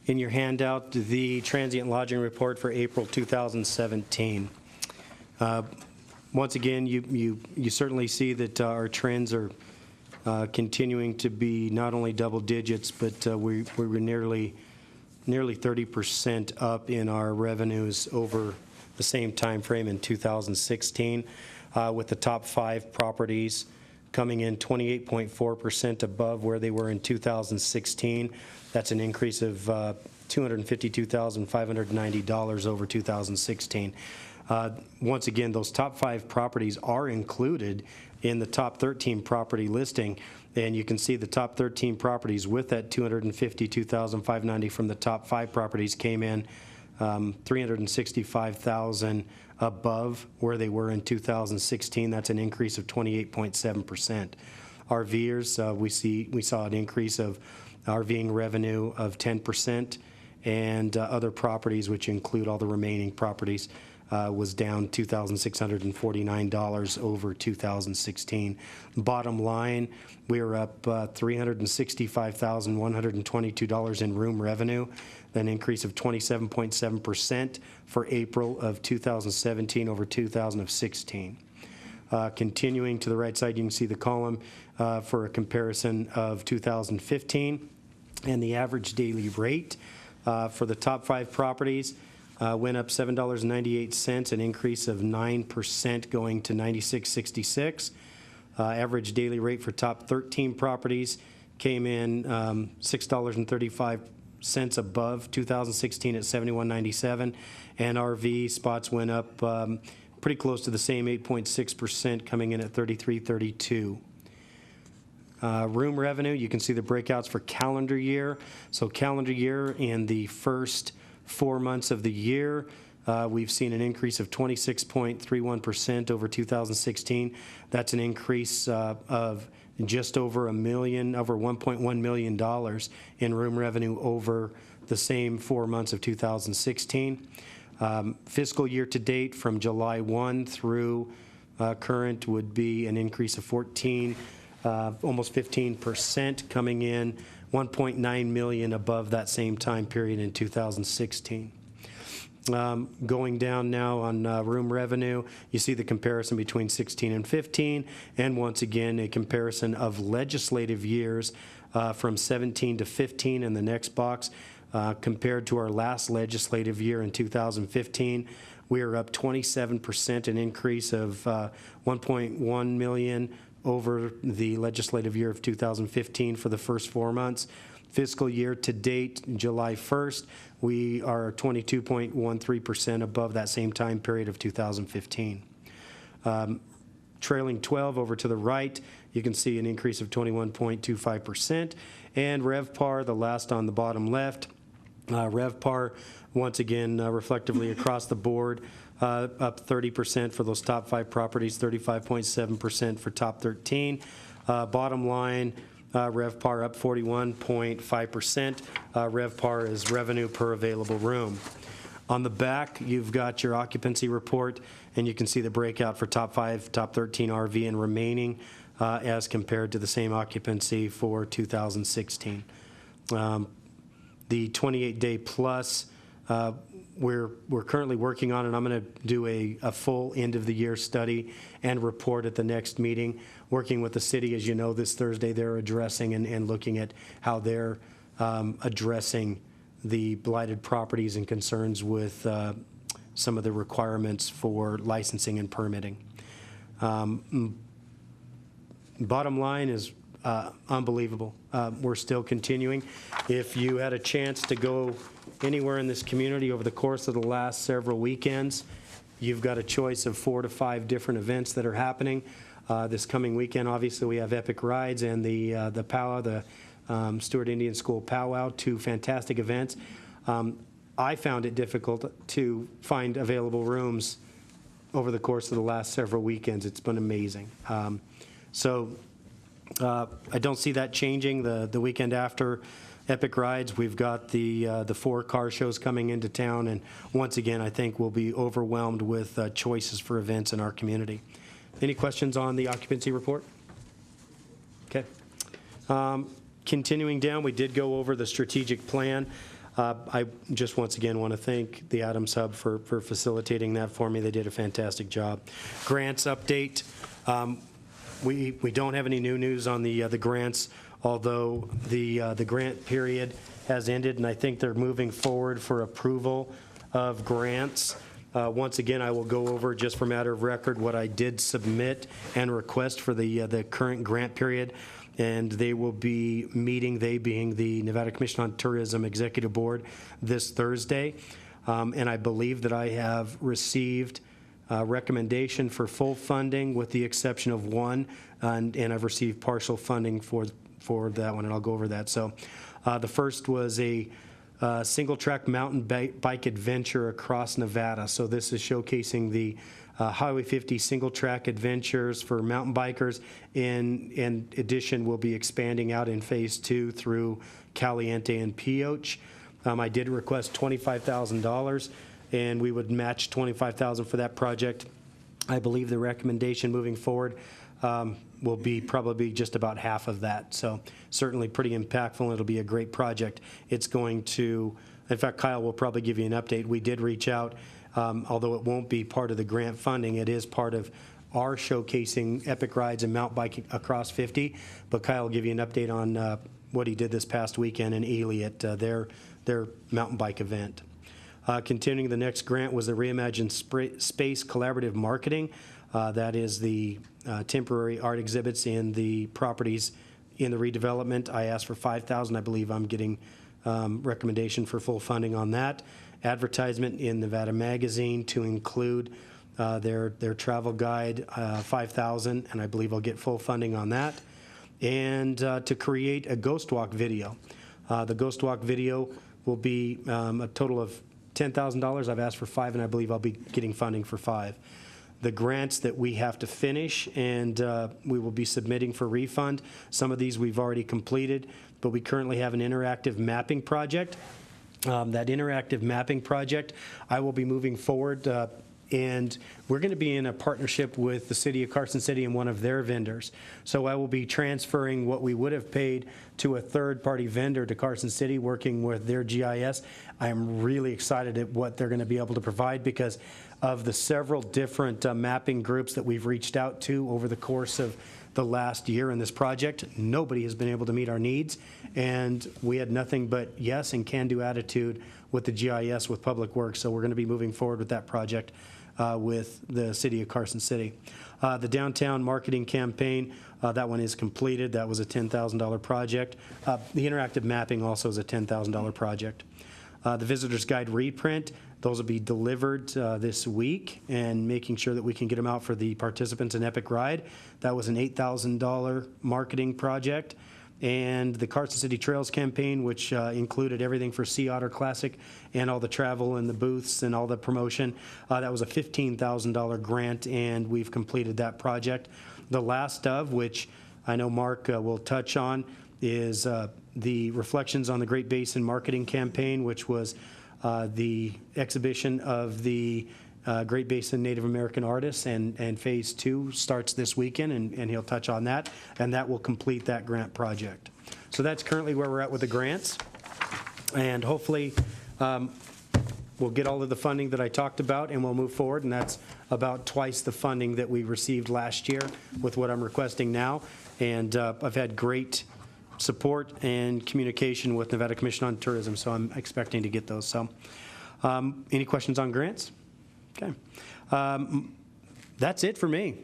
in your handout the transient lodging report for April 2017. Once again, you certainly see that our trends are continuing to be not only double digits, but we were nearly 30% up in our revenues over the same time frame in 2016, with the top 5 properties coming in 28.4% above where they were in 2016. That's an increase of $252,590 over 2016. Once again, those top 5 properties are included in the top 13 property listing, and you can see the top 13 properties with that $252,590 from the top 5 properties came in $365,000 above where they were in 2016. That's an increase of 28.7%. RVers, we saw an increase of RVing revenue of 10%, and other properties, which include all the remaining properties, was down $2,649 over 2016. Bottom line, we were up $365,122 in room revenue, an increase of 27.7% for April of 2017 over 2016. Continuing to the right side, you can see the column for a comparison of 2015, and the average daily rate for the top 5 properties went up $7.98, an increase of 9% going to $96.66. Average daily rate for top 13 properties came in $6.35 above 2016 at $71.97, and RV spots went up pretty close to the same 8.6%, coming in at $33.32. Room revenue, you can see the breakouts for calendar year. So calendar year, in the first 4 months of the year, we've seen an increase of 26.31% over 2016. That's an increase of just over $1.1 million in room revenue over the same 4 months of 2016. Fiscal year to date, from July 1 through current, would be an increase of almost 15%, coming in $1.9 million above that same time period in 2016. Going down now on room revenue, you see the comparison between 16 and 15, and once again a comparison of legislative years from 17 to 15 in the next box. Compared to our last legislative year in 2015, we are up 27%, an increase of $1.1 million over the legislative year of 2015 for the first 4 months. Fiscal year to date, July 1st, we are 22.13% above that same time period of 2015. Trailing 12 over to the right, you can see an increase of 21.25%. And RevPAR, the last on the bottom left, RevPAR, once again, reflectively across the board, up 30% for those top 5 properties, 35.7% for top 13. Bottom line, RevPAR up 41.5%. RevPAR is revenue per available room. On the back, you've got your occupancy report, and you can see the breakout for top 5, top 13 RV and remaining as compared to the same occupancy for 2016. The 28-day plus, we're currently working on, and I'm going to do a full end-of-the-year study and report at the next meeting, working with the city. As you know, this Thursday they're addressing and looking at how they're addressing the blighted properties and concerns with some of the requirements for licensing and permitting. Bottom line is unbelievable. We're still continuing. If you had a chance to go anywhere in this community over the course of the last several weekends, you've got a choice of 4 to 5 different events that are happening. This coming weekend, obviously, we have Epic Rides and the powwow, the Stewart Indian School powwow, 2 fantastic events. I found it difficult to find available rooms over the course of the last several weekends. It's been amazing. I don't see that changing. The weekend after Epic Rides, we've got the 4 car shows coming into town, and once again, I think we'll be overwhelmed with choices for events in our community. Any questions on the occupancy report? Okay. Continuing down, we did go over the strategic plan. I just once again want to thank the Adams Hub for facilitating that for me. They did a fantastic job. Grants update. We don't have any new news on the grants, although the grant period has ended, and I think they're moving forward for approval of grants. Once again, I will go over, just for matter of record, what I did submit and request for the current grant period, and they will be meeting, they being the Nevada Commission on Tourism Executive Board, this Thursday. And I believe that I have received recommendation for full funding with the exception of one, and I've received partial funding for that one, and I'll go over that. So the first was a single-track mountain bike adventure across Nevada. So this is showcasing the Highway 50 single-track adventures for mountain bikers. In addition, we'll be expanding out in Phase 2 through Caliente and Pioche. I did request $25,000, and we would match $25,000 for that project. I believe the recommendation moving forward will be probably just about half of that. So certainly pretty impactful, and it'll be a great project. It's going to, in fact, Kyle will probably give you an update. We did reach out, although it won't be part of the grant funding, it is part of our showcasing Epic Rides and mountain biking across 50. But Kyle will give you an update on what he did this past weekend in Ely at their mountain bike event. Continuing, the next grant was the Reimagined Space Collaborative Marketing. That is the temporary art exhibits in the properties in the redevelopment. I asked for $5,000. I believe I'm getting recommendation for full funding on that. Advertisement in Nevada Magazine to include their travel guide, $5,000, and I believe I'll get full funding on that. And to create a Ghost Walk video. The Ghost Walk video will be a total of $10,000. I've asked for $5,000, and I believe I'll be getting funding for $5,000. The grants that we have to finish, and we will be submitting for refund. Some of these we've already completed, but we currently have an interactive mapping project. That interactive mapping project, I will be moving forward, and we're going to be in a partnership with the city of Carson City and one of their vendors. So I will be transferring what we would have paid to a third-party vendor to Carson City, working with their GIS. I am really excited at what they're going to be able to provide, because of the several different mapping groups that we've reached out to over the course of the last year in this project. Nobody has been able to meet our needs, and we had nothing but yes and can-do attitude with the GIS with Public Works. So we're going to be moving forward with that project with the city of Carson City. The downtown marketing campaign, that one is completed. That was a $10,000 project. The interactive mapping also is a $10,000 project. The visitor's guide reprint, those will be delivered this week, and making sure that we can get them out for the participants in Epic Ride. That was an $8,000 marketing project. And the Carson City Trails campaign, which included everything for Sea Otter Classic and all the travel and the booths and all the promotion, that was a $15,000 grant, and we've completed that project. The last of which I know Mark will touch on is the Reflections on the Great Basin marketing campaign, which was the exhibition of the Great Basin Native American artists, and Phase 2 starts this weekend, and he'll touch on that, and that will complete that grant project. So that's currently where we're at with the grants, and hopefully we'll get all of the funding that I talked about, and we'll move forward, and that's about twice the funding that we received last year with what I'm requesting now. And I've had great support and communication with Nevada Commission on Tourism, so I'm expecting to get those. So any questions on grants? Okay. That's it for me.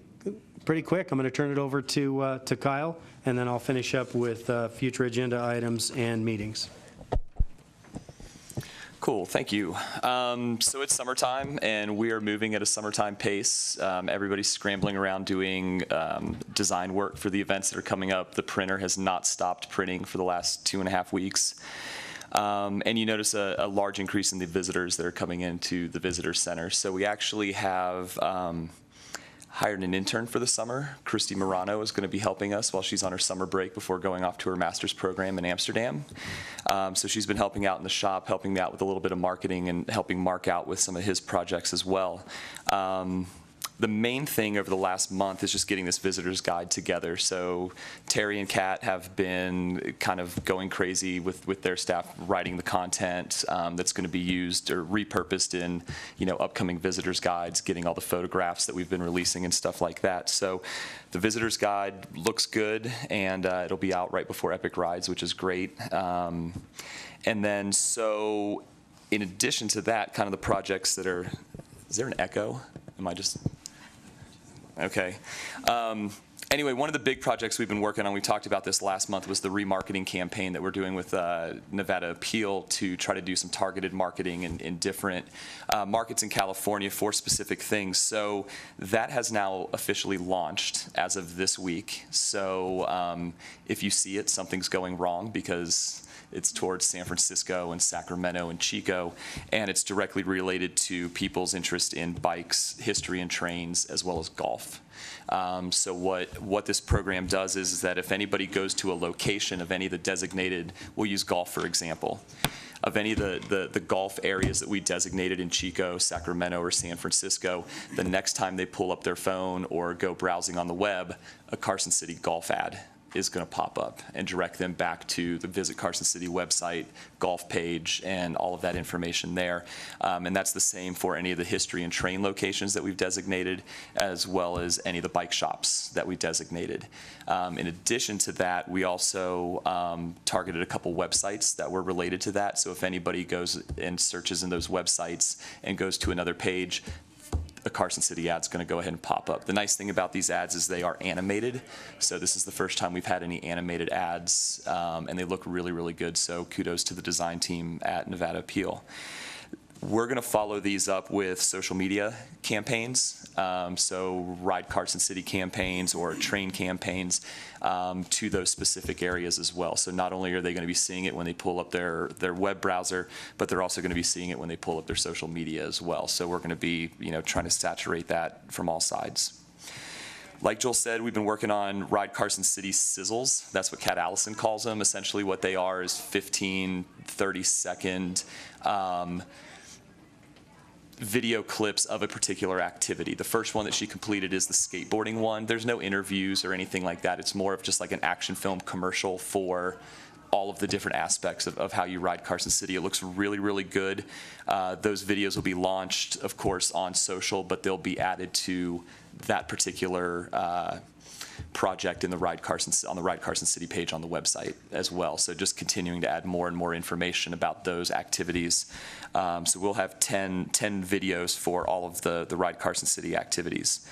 Pretty quick. I'm going to turn it over to Kyle, and then I'll finish up with future agenda items and meetings. Cool, thank you. So it's summertime, and we are moving at a summertime pace. Everybody's scrambling around doing design work for the events that are coming up. The printer has not stopped printing for the last 2.5 weeks. And you notice a large increase in the visitors that are coming into the visitor center. So we actually have hired an intern for the summer. Christy Morano is going to be helping us while she's on her summer break before going off to her master's program in Amsterdam. So she's been helping out in the shop, helping me out with a little bit of marketing and helping Mark out with some of his projects as well. The main thing over the last month is just getting this visitor's guide together. So Terry and Kat have been kind of going crazy with their staff writing the content that's going to be used or repurposed in, upcoming visitors guides, getting all the photographs that we've been releasing and stuff like that. So the visitor's guide looks good, and it'll be out right before Epic Rides, which is great. And then so in addition to that, kind of the projects that are, is there an echo? Am I just... Okay. Anyway, one of the big projects we've been working on, we talked about this last month, was the remarketing campaign that we're doing with Nevada Appeal to try to do some targeted marketing in different markets in California for specific things. So that has now officially launched as of this week. So if you see it, something's going wrong, because it's towards San Francisco and Sacramento and Chico, and it's directly related to people's interest in bikes, history, and trains, as well as golf. So what this program does is that if anybody goes to a location of any of the designated, we'll use golf for example, of any of the golf areas that we designated in Chico, Sacramento, or San Francisco, the next time they pull up their phone or go browsing on the web, a Carson City golf ad is going to pop up and direct them back to the Visit Carson City website, golf page, and all of that information there. And that's the same for any of the history and train locations that we've designated, as well as any of the bike shops that we designated. In addition to that, we also targeted a couple websites that were related to that. So if anybody goes and searches in those websites and goes to another page, a Carson City ad's going to go ahead and pop up. The nice thing about these ads is they are animated. So this is the first time we've had any animated ads, and they look really, really good. So kudos to the design team at Nevada Appeal. We're going to follow these up with social media campaigns, so Ride Carson City campaigns or train campaigns to those specific areas as well. So not only are they going to be seeing it when they pull up their web browser, but they're also going to be seeing it when they pull up their social media as well. So we're going to be, trying to saturate that from all sides. Like Joel said, we've been working on Ride Carson City sizzles. That's what Kat Allison calls them. Essentially what they are is 15, 30-second video clips of a particular activity. The first one that she completed is the skateboarding one. There's no interviews or anything like that. It's more of just like an action film commercial for all of the different aspects of how you ride Carson City. It looks really, really good. Those videos will be launched, of course, on social, but they'll be added to that particular project in the on the Ride Carson City page on the website as well. So just continuing to add more and more information about those activities. So we'll have 10 videos for all of the Ride Carson City activities.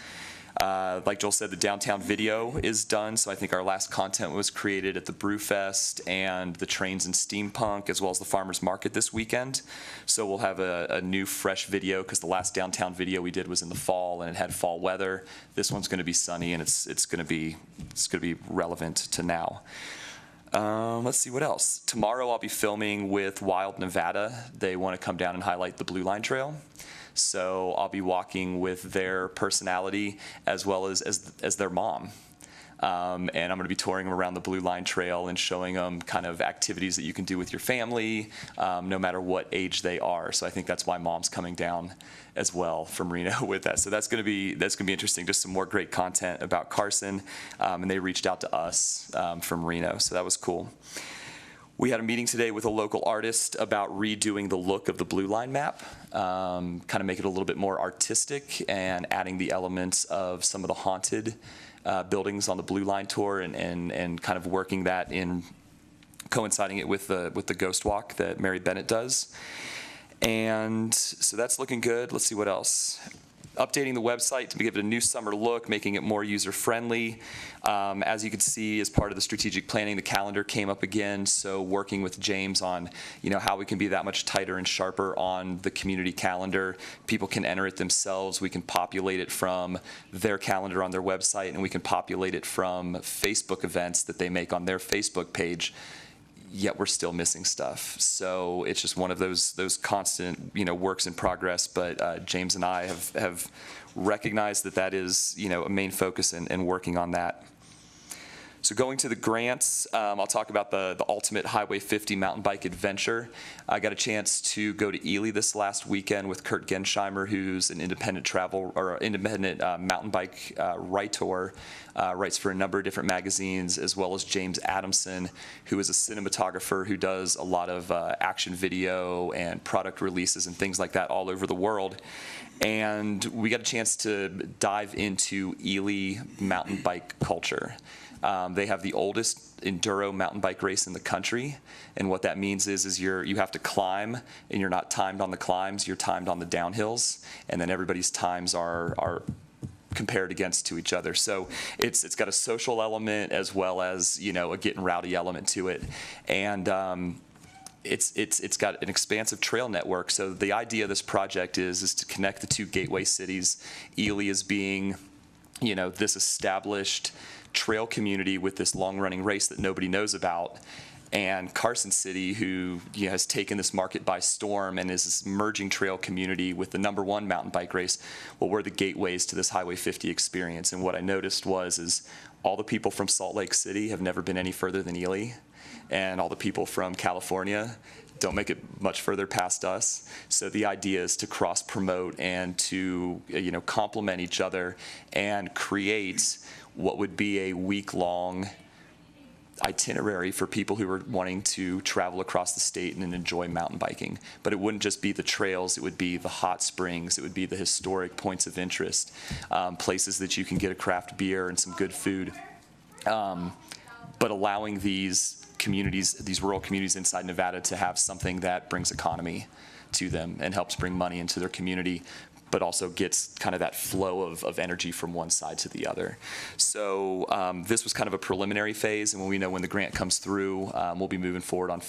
Like Joel said, the downtown video is done, so I think our last content was created at the Brewfest and the Trains and Steampunk, as well as the Farmers Market this weekend. So we'll have a new, fresh video, because the last downtown video we did was in the fall and it had fall weather. This one's going to be sunny, and it's going to be relevant to now. Let's see what else. Tomorrow I'll be filming with Wild Nevada. They want to come down and highlight the Blue Line Trail. So I'll be walking with their personality as well as their mom. And I'm going to be touring them around the Blue Line Trail and showing them kind of activities that you can do with your family, no matter what age they are. So I think that's why Mom's coming down as well from Reno with that. So that's going to be interesting. Just some more great content about Carson. And they reached out to us from Reno, so that was cool. We had a meeting today with a local artist about redoing the look of the Blue Line map, kind of make it a little bit more artistic and adding the elements of some of the haunted buildings on the Blue Line tour, and kind of working that in, coinciding it with the ghost walk that Mary Bennett does. And so that's looking good. Let's see what else. Updating the website to give it a new summer look, making it more user-friendly. As you can see, as part of the strategic planning, the calendar came up again, so working with James on how we can be that much tighter and sharper on the community calendar. People can enter it themselves. We can populate it from their calendar on their website, and we can populate it from Facebook events that they make on their Facebook page. yet we're still missing stuff. So it's just one of those constant, works in progress. But James and I have recognized that is, a main focus and working on that. So going to the grants, I'll talk about the Ultimate Highway 50 Mountain Bike Adventure. I got a chance to go to Ely this last weekend with Kurt Gensheimer, who's an independent mountain bike writer, writes for a number of different magazines, as well as James Adamson, who is a cinematographer who does a lot of action video and product releases and things like that all over the world. And we got a chance to dive into Ely mountain bike culture. They have the oldest enduro mountain bike race in the country, and what that means is you have to climb, and you're not timed on the climbs, you're timed on the downhills, and then everybody's times are compared against to each other. So it's got a social element as well as a getting rowdy element to it, and it's got an expansive trail network. So the idea of this project is to connect the two gateway cities. Ely is being this established trail community with this long-running race that nobody knows about, and Carson City, who has taken this market by storm and is this merging trail community with the #1 mountain bike race. Well, we're the gateways to this Highway 50 experience, and what I noticed is all the people from Salt Lake City have never been any further than Ely, and all the people from California don't make it much further past us. So the idea is to cross-promote and to complement each other and create what would be a week-long itinerary for people who are wanting to travel across the state and enjoy mountain biking. But it wouldn't just be the trails, it would be the hot springs, it would be the historic points of interest, places that you can get a craft beer and some good food. But allowing these communities, these rural communities inside Nevada, to have something that brings economy to them and helps bring money into their community, but also gets kind of that flow of energy from one side to the other. So this was kind of a preliminary phase, and when the grant comes through, we'll be moving forward on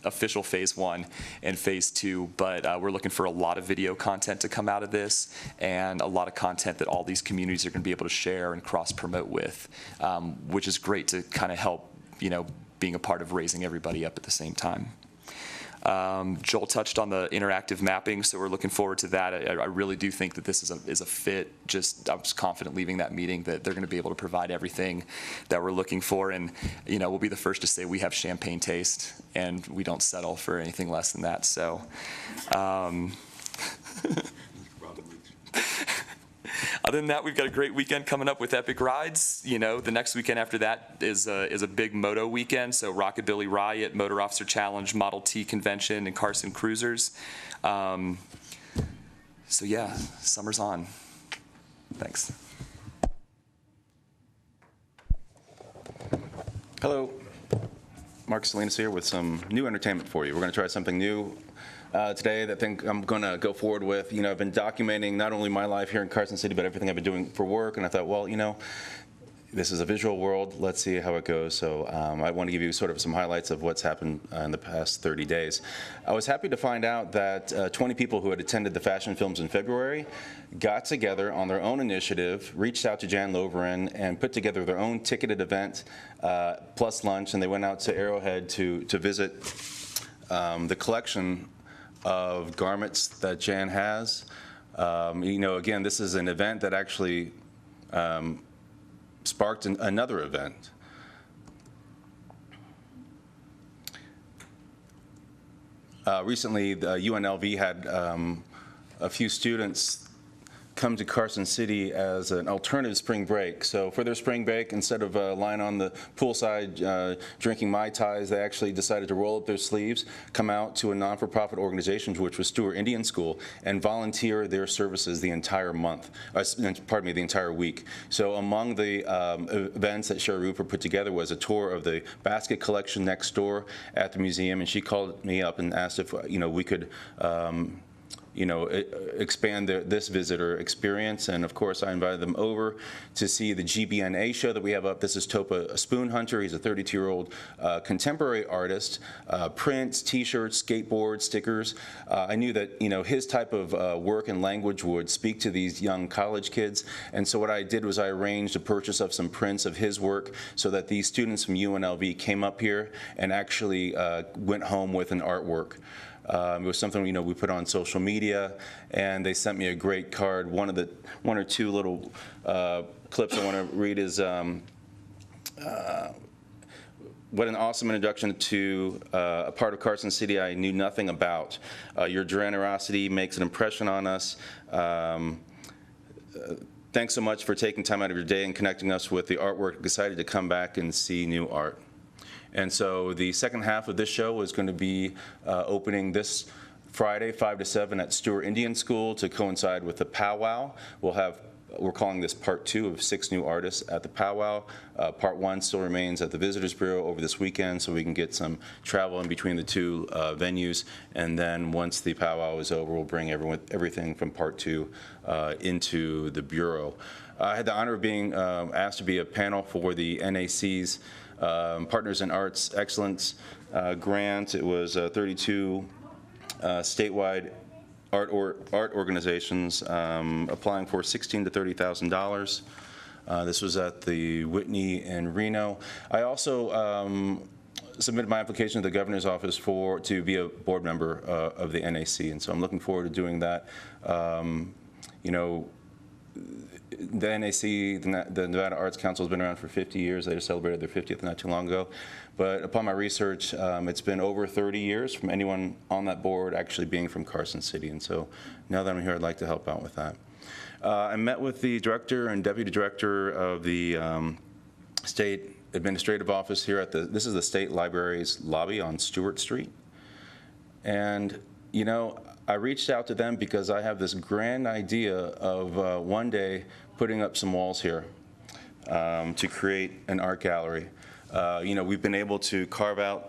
official phase 1 and phase 2, but we're looking for a lot of video content to come out of this, and a lot of content that all these communities are going to be able to share and cross-promote with, which is great to kind of help, being a part of raising everybody up at the same time. Joel touched on the interactive mapping, so we're looking forward to that. I really do think that this is a fit. I was confident leaving that meeting that they're going to be able to provide everything that we're looking for, and we'll be the first to say we have champagne taste, and we don't settle for anything less than that. So. Other than that, we've got a great weekend coming up with Epic Rides. The next weekend after that is a big moto weekend. So Rockabilly Riot, Motor Officer Challenge, Model T Convention, and Carson Cruisers. So yeah, summer's on. Thanks. Hello, Mark Salinas here with some new entertainment for you. We're going to try something new today that I think I'm going to go forward with. I've been documenting not only my life here in Carson City, but everything I've been doing for work, and I thought, well, this is a visual world. Let's see how it goes. So I want to give you sort of some highlights of what's happened in the past 30 days. I was happy to find out that 20 people who had attended the Fashion Films in February got together on their own initiative, reached out to Jan Loveren, and put together their own ticketed event plus lunch, and they went out to Arrowhead to visit the collection of garments that Jan has. Again, this is an event that actually sparked another event. Recently, the UNLV had a few students come to Carson City as an alternative spring break. So for their spring break, instead of lying on the poolside drinking Mai Tais, they actually decided to roll up their sleeves, come out to a non-for-profit organization, which was Stewart Indian School, and volunteer their services the entire month, the entire week. So among the events that Sherry Rupert put together was a tour of the basket collection next door at the museum, and she called me up and asked if we could expand this visitor experience. And of course, I invited them over to see the GBNA show that we have up. This is Topa Spoon Hunter. He's a 32-year-old contemporary artist. Prints, T-shirts, skateboards, stickers. I knew that his type of work and language would speak to these young college kids. And so what I did was I arranged a purchase of some prints of his work so that these students from UNLV came up here and actually went home with an artwork. It was something we put on social media, and they sent me a great card. One or two little clips I want to read is what an awesome introduction to a part of Carson City I knew nothing about. Your generosity makes an impression on us. Thanks so much for taking time out of your day and connecting us with the artwork. Excited to come back and see new art. And so the second half of this show is going to be opening this Friday, 5 to 7 at Stewart Indian School to coincide with the powwow. We're calling this part 2 of 6 new artists at the powwow. Part 1 still remains at the Visitors Bureau over this weekend, so we can get some travel in between the 2 venues. And then once the powwow is over, we'll bring everything from part 2 into the Bureau. I had the honor of being asked to be a panel for the NAC's Partners in Arts Excellence grant. It was 32 statewide art organizations applying for $16,000 to $30,000. This was at the Whitney in Reno. I also submitted my application to the governor's office to be a board member of the NAC, and so I'm looking forward to doing that. The NAC, the Nevada Arts Council, has been around for 50 years. They just celebrated their 50th not too long ago. But upon my research, it's been over 30 years from anyone on that board actually being from Carson City. And so now that I'm here, I'd like to help out with that. I met with the director and deputy director of the state administrative office here at this is the state library's lobby on Stewart Street. And, I reached out to them because I have this grand idea of one day putting up some walls here to create an art gallery. We've been able to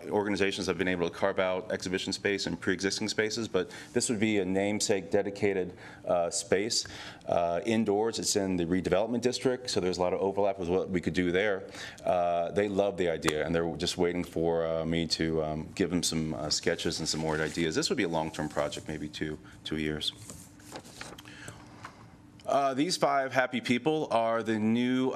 organizations have been able to carve out exhibition space in pre-existing spaces, but this would be a namesake dedicated space. Indoors, it's in the redevelopment district, so there's a lot of overlap with what we could do there. They love the idea, and they're just waiting for me to give them some sketches and some more ideas. This would be a long-term project, maybe two years. These 5 happy people are the new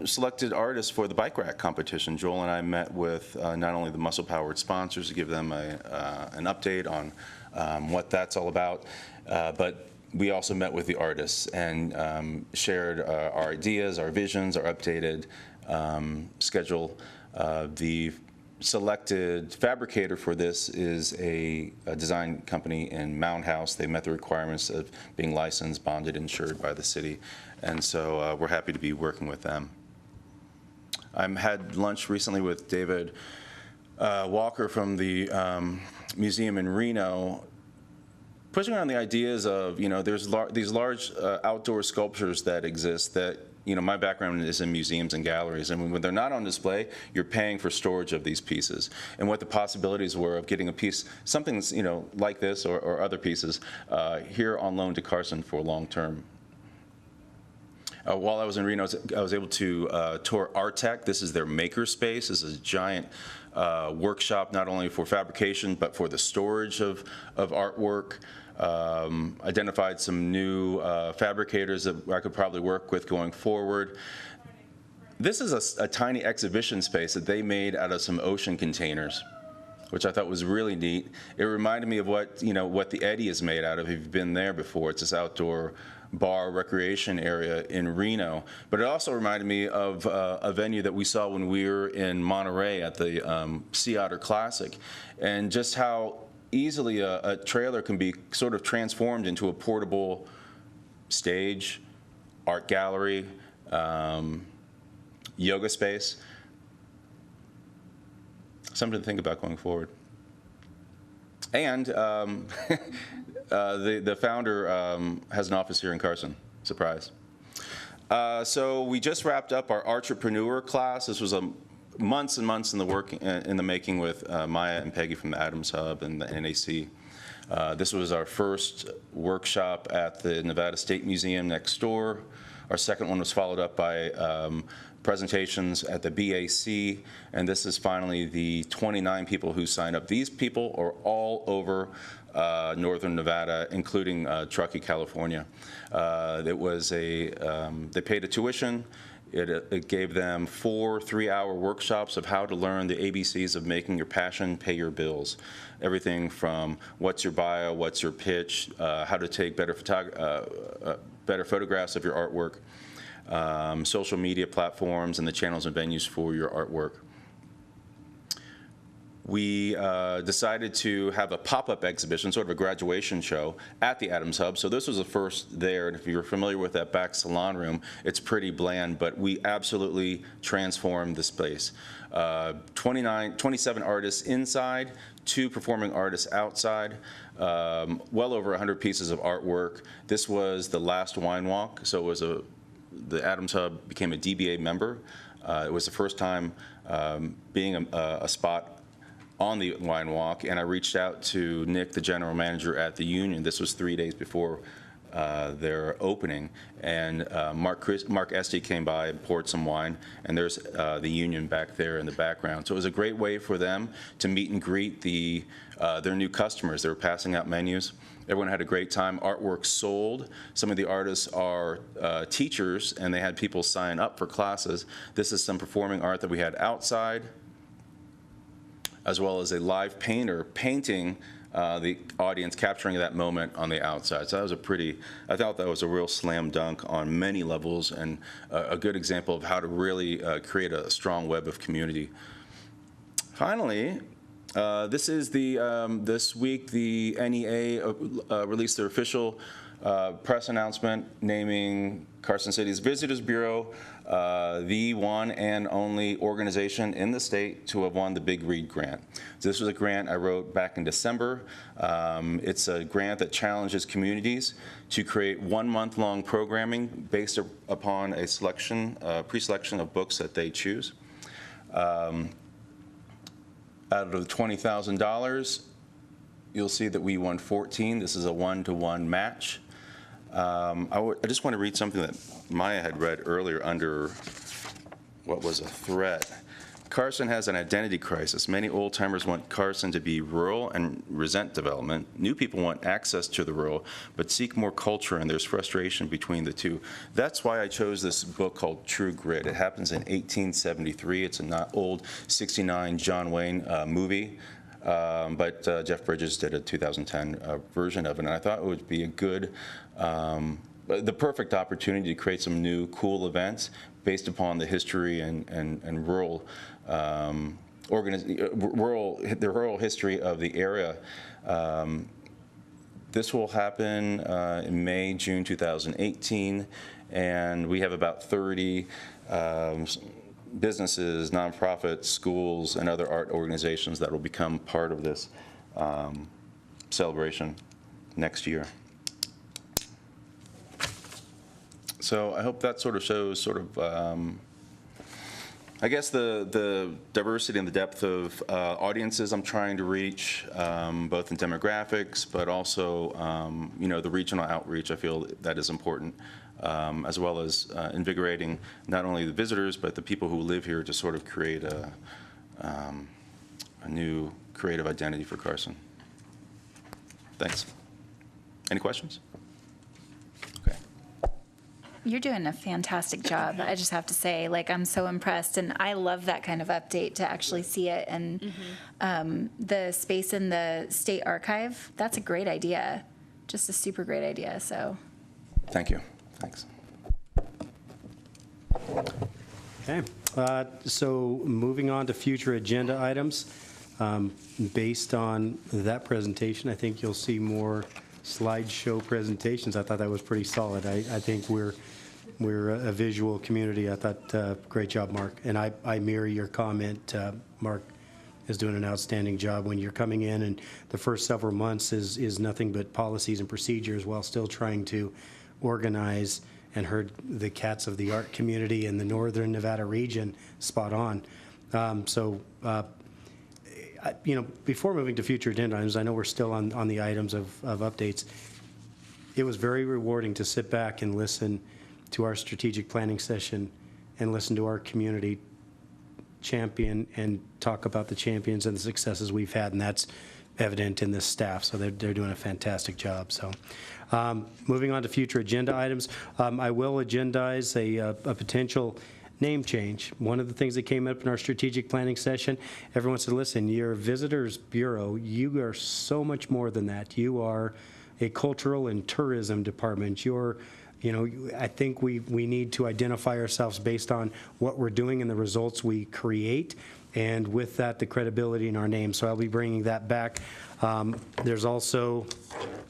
selected artists for the bike rack competition. Joel and I met with not only the muscle-powered sponsors to give them an update on what that's all about, but we also met with the artists and shared our ideas, our visions, our updated schedule. The selected fabricator for this is a design company in Mound House. They met the requirements of being licensed, bonded, insured by the city, and so we're happy to be working with them. I had lunch recently with David Walker from the museum in Reno, pushing around the ideas of, there's these large outdoor sculptures that exist that my background is in museums and galleries, and when they're not on display, you're paying for storage of these pieces. And what the possibilities were of getting a piece, something like this or other pieces, here on loan to Carson for long term. While I was in Reno, I was able to tour Artec. This is their maker space. This is a giant workshop, not only for fabrication, but for the storage of artwork. Identified some new fabricators that I could probably work with going forward. This is a tiny exhibition space that they made out of some ocean containers, which I thought was really neat. It reminded me of what the Eddy is made out of. If you've been there before, it's this outdoor bar recreation area in Reno. But it also reminded me of a venue that we saw when we were in Monterey at the Sea Otter Classic, and just how easily a trailer can be sort of transformed into a portable stage, art gallery, yoga space. Something to think about going forward. And the founder has an office here in Carson. Surprise. So we just wrapped up our entrepreneur class. This was months and months in the making with Maya and Peggy from the Adams Hub and the NAC. This was our first workshop at the Nevada State Museum next door. Our second one was followed up by presentations at the BAC, and this is finally the 29 people who signed up. These people are all over northern Nevada, including Truckee, California. It was they paid a tuition. It gave them 4 3-hour workshops of how to learn the ABCs of making your passion pay your bills. Everything from what's your bio, what's your pitch, how to take better photographs of your artwork, social media platforms, and the channels and venues for your artwork. We decided to have a pop-up exhibition, sort of a graduation show, at the Adams Hub. So this was the first there, and if you're familiar with that back salon room, it's pretty bland, but we absolutely transformed the space. 27 artists inside, 2 performing artists outside, well over 100 pieces of artwork. This was the last wine walk, so it was the Adams Hub became a DBA member. It was the first time being a spot on the wine walk, and I reached out to Nick, the general manager at the Union. This was 3 days before their opening, and Mark Esty came by and poured some wine, and there's the Union back there in the background. So it was a great way for them to meet and greet their new customers. They were passing out menus. Everyone had a great time. Artwork sold. Some of the artists are teachers, and they had people sign up for classes. This is some performing art that we had outside, as well as a live painter painting the audience, capturing that moment on the outside. So that was I thought that was a real slam dunk on many levels, and a good example of how to really create a strong web of community. Finally, this week the NEA released their official press announcement naming Carson City's Visitors Bureau the one and only organization in the state to have won the Big Read Grant. So this was a grant I wrote back in December. It's a grant that challenges communities to create 1 month-long programming based upon a pre-selection of books that they choose. Out of the $20,000, you'll see that we won 14. This is a 1-to-1 match. I just want to read something that Maya had read earlier under what was a threat. Carson has an identity crisis. Many old-timers want Carson to be rural and resent development. New people want access to the rural, but seek more culture, and there's frustration between the two. That's why I chose this book called True Grit. It happens in 1873. It's an old 69 John Wayne movie. But Jeff Bridges did a 2010 version of it, and I thought it would be a good, the perfect opportunity to create some new cool events based upon the history and rural, the rural history of the area. This will happen in May, June 2018, and we have about 30 businesses, nonprofits, schools, and other art organizations that will become part of this celebration next year. So I hope that sort of shows I guess the diversity and the depth of audiences I'm trying to reach, both in demographics, but also the regional outreach. I feel that is important. As well as invigorating not only the visitors, but the people who live here to sort of create a new creative identity for Carson. Thanks. Any questions? Okay. You're doing a fantastic job. I just have to say, I'm so impressed, and I love that kind of update to actually see it. And the space in the State Archive, that's a great idea. Just a super great idea, so. Thank you. Thanks. Okay, so moving on to future agenda items. Based on that presentation, I think you'll see more slideshow presentations. I thought that was pretty solid. I think we're a visual community. I thought, great job, Mark. And I mirror your comment. Mark is doing an outstanding job when you're coming in, and the first several months is nothing but policies and procedures while still trying to organize and herd the cats of the art community in the northern Nevada region spot on. So before moving to future agenda items, I know we're still on the items of updates. It was very rewarding to sit back and listen to our strategic planning session and listen to our community champion and talk about the champions and the successes we've had, and that's evident in this staff, so they're doing a fantastic job. So moving on to future agenda items, I will agendize a potential name change. One of the things that came up in our strategic planning session, everyone said, listen, your Visitors Bureau, you are so much more than that. You are a cultural and tourism department. I think we need to identify ourselves based on what we're doing and the results we create, and with that, the credibility in our name. So I'll be bringing that back. There's also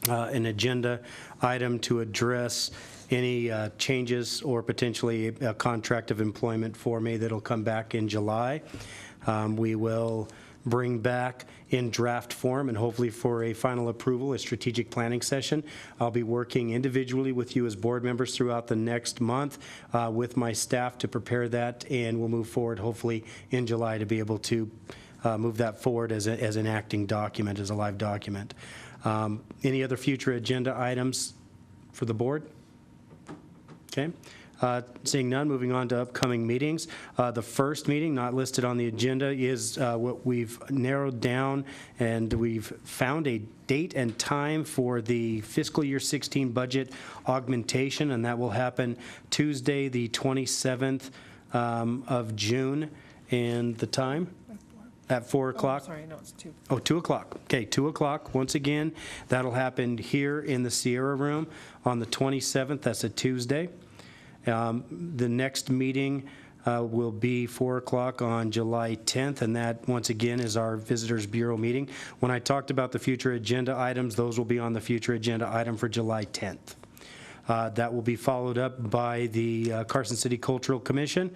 an agenda item to address any changes or potentially a contract of employment for me that'll come back in July. We will bring back in draft form and hopefully for a final approval, a strategic planning session. I'll be working individually with you as board members throughout the next month with my staff to prepare that, and we'll move forward hopefully in July to be able to move that forward as an acting document, as a live document. Any other future agenda items for the board? Okay. Seeing none, moving on to upcoming meetings. The first meeting not listed on the agenda is what we've narrowed down, and we've found a date and time for the fiscal year 16 budget augmentation, and that will happen Tuesday, the 27th of June. And the time? At 4 o'clock? Oh, sorry, no, it's 2. Oh, 2 o'clock. Okay, 2 o'clock. Once again, that'll happen here in the Sierra Room on the 27th. That's a Tuesday. The next meeting will be 4 o'clock on July 10th, and that, once again, is our Visitors Bureau meeting. When I talked about the future agenda items, those will be on the future agenda item for July 10th. That will be followed up by the Carson City Cultural Commission,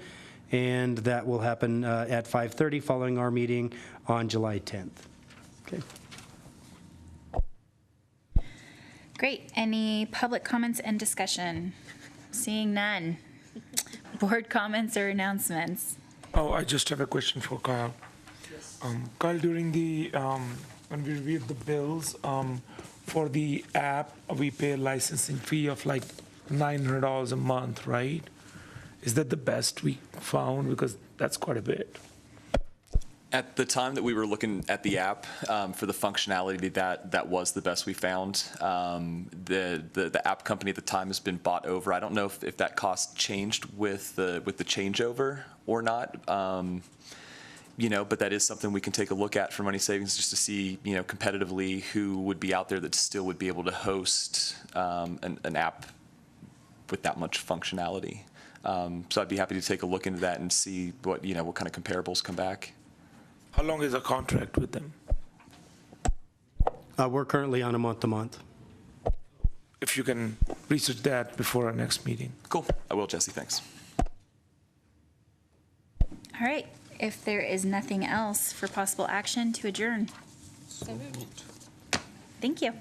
and that will happen at 5:30 following our meeting on July 10th. Okay. Great. Any public comments and discussion? Seeing none. Board comments or announcements? Oh, I just have a question for Kyle. Kyle, during the, when we reviewed the bills, for the app, we pay a licensing fee of like $900 a month, right? Is that the best we found? Because that's quite a bit. At the time that we were looking at the app, for the functionality, that was the best we found. The app company at the time has been bought over. I don't know if that cost changed with the changeover or not. But that is something we can take a look at for money savings, just to see, competitively who would be out there that still would be able to host an app with that much functionality. So I'd be happy to take a look into that and see what kind of comparables come back. How long is the contract with them? We're currently on a month-to-month. If you can research that before our next meeting. Cool. I will, Jesse. Thanks. All right. If there is nothing else for possible action, to adjourn. Thank you.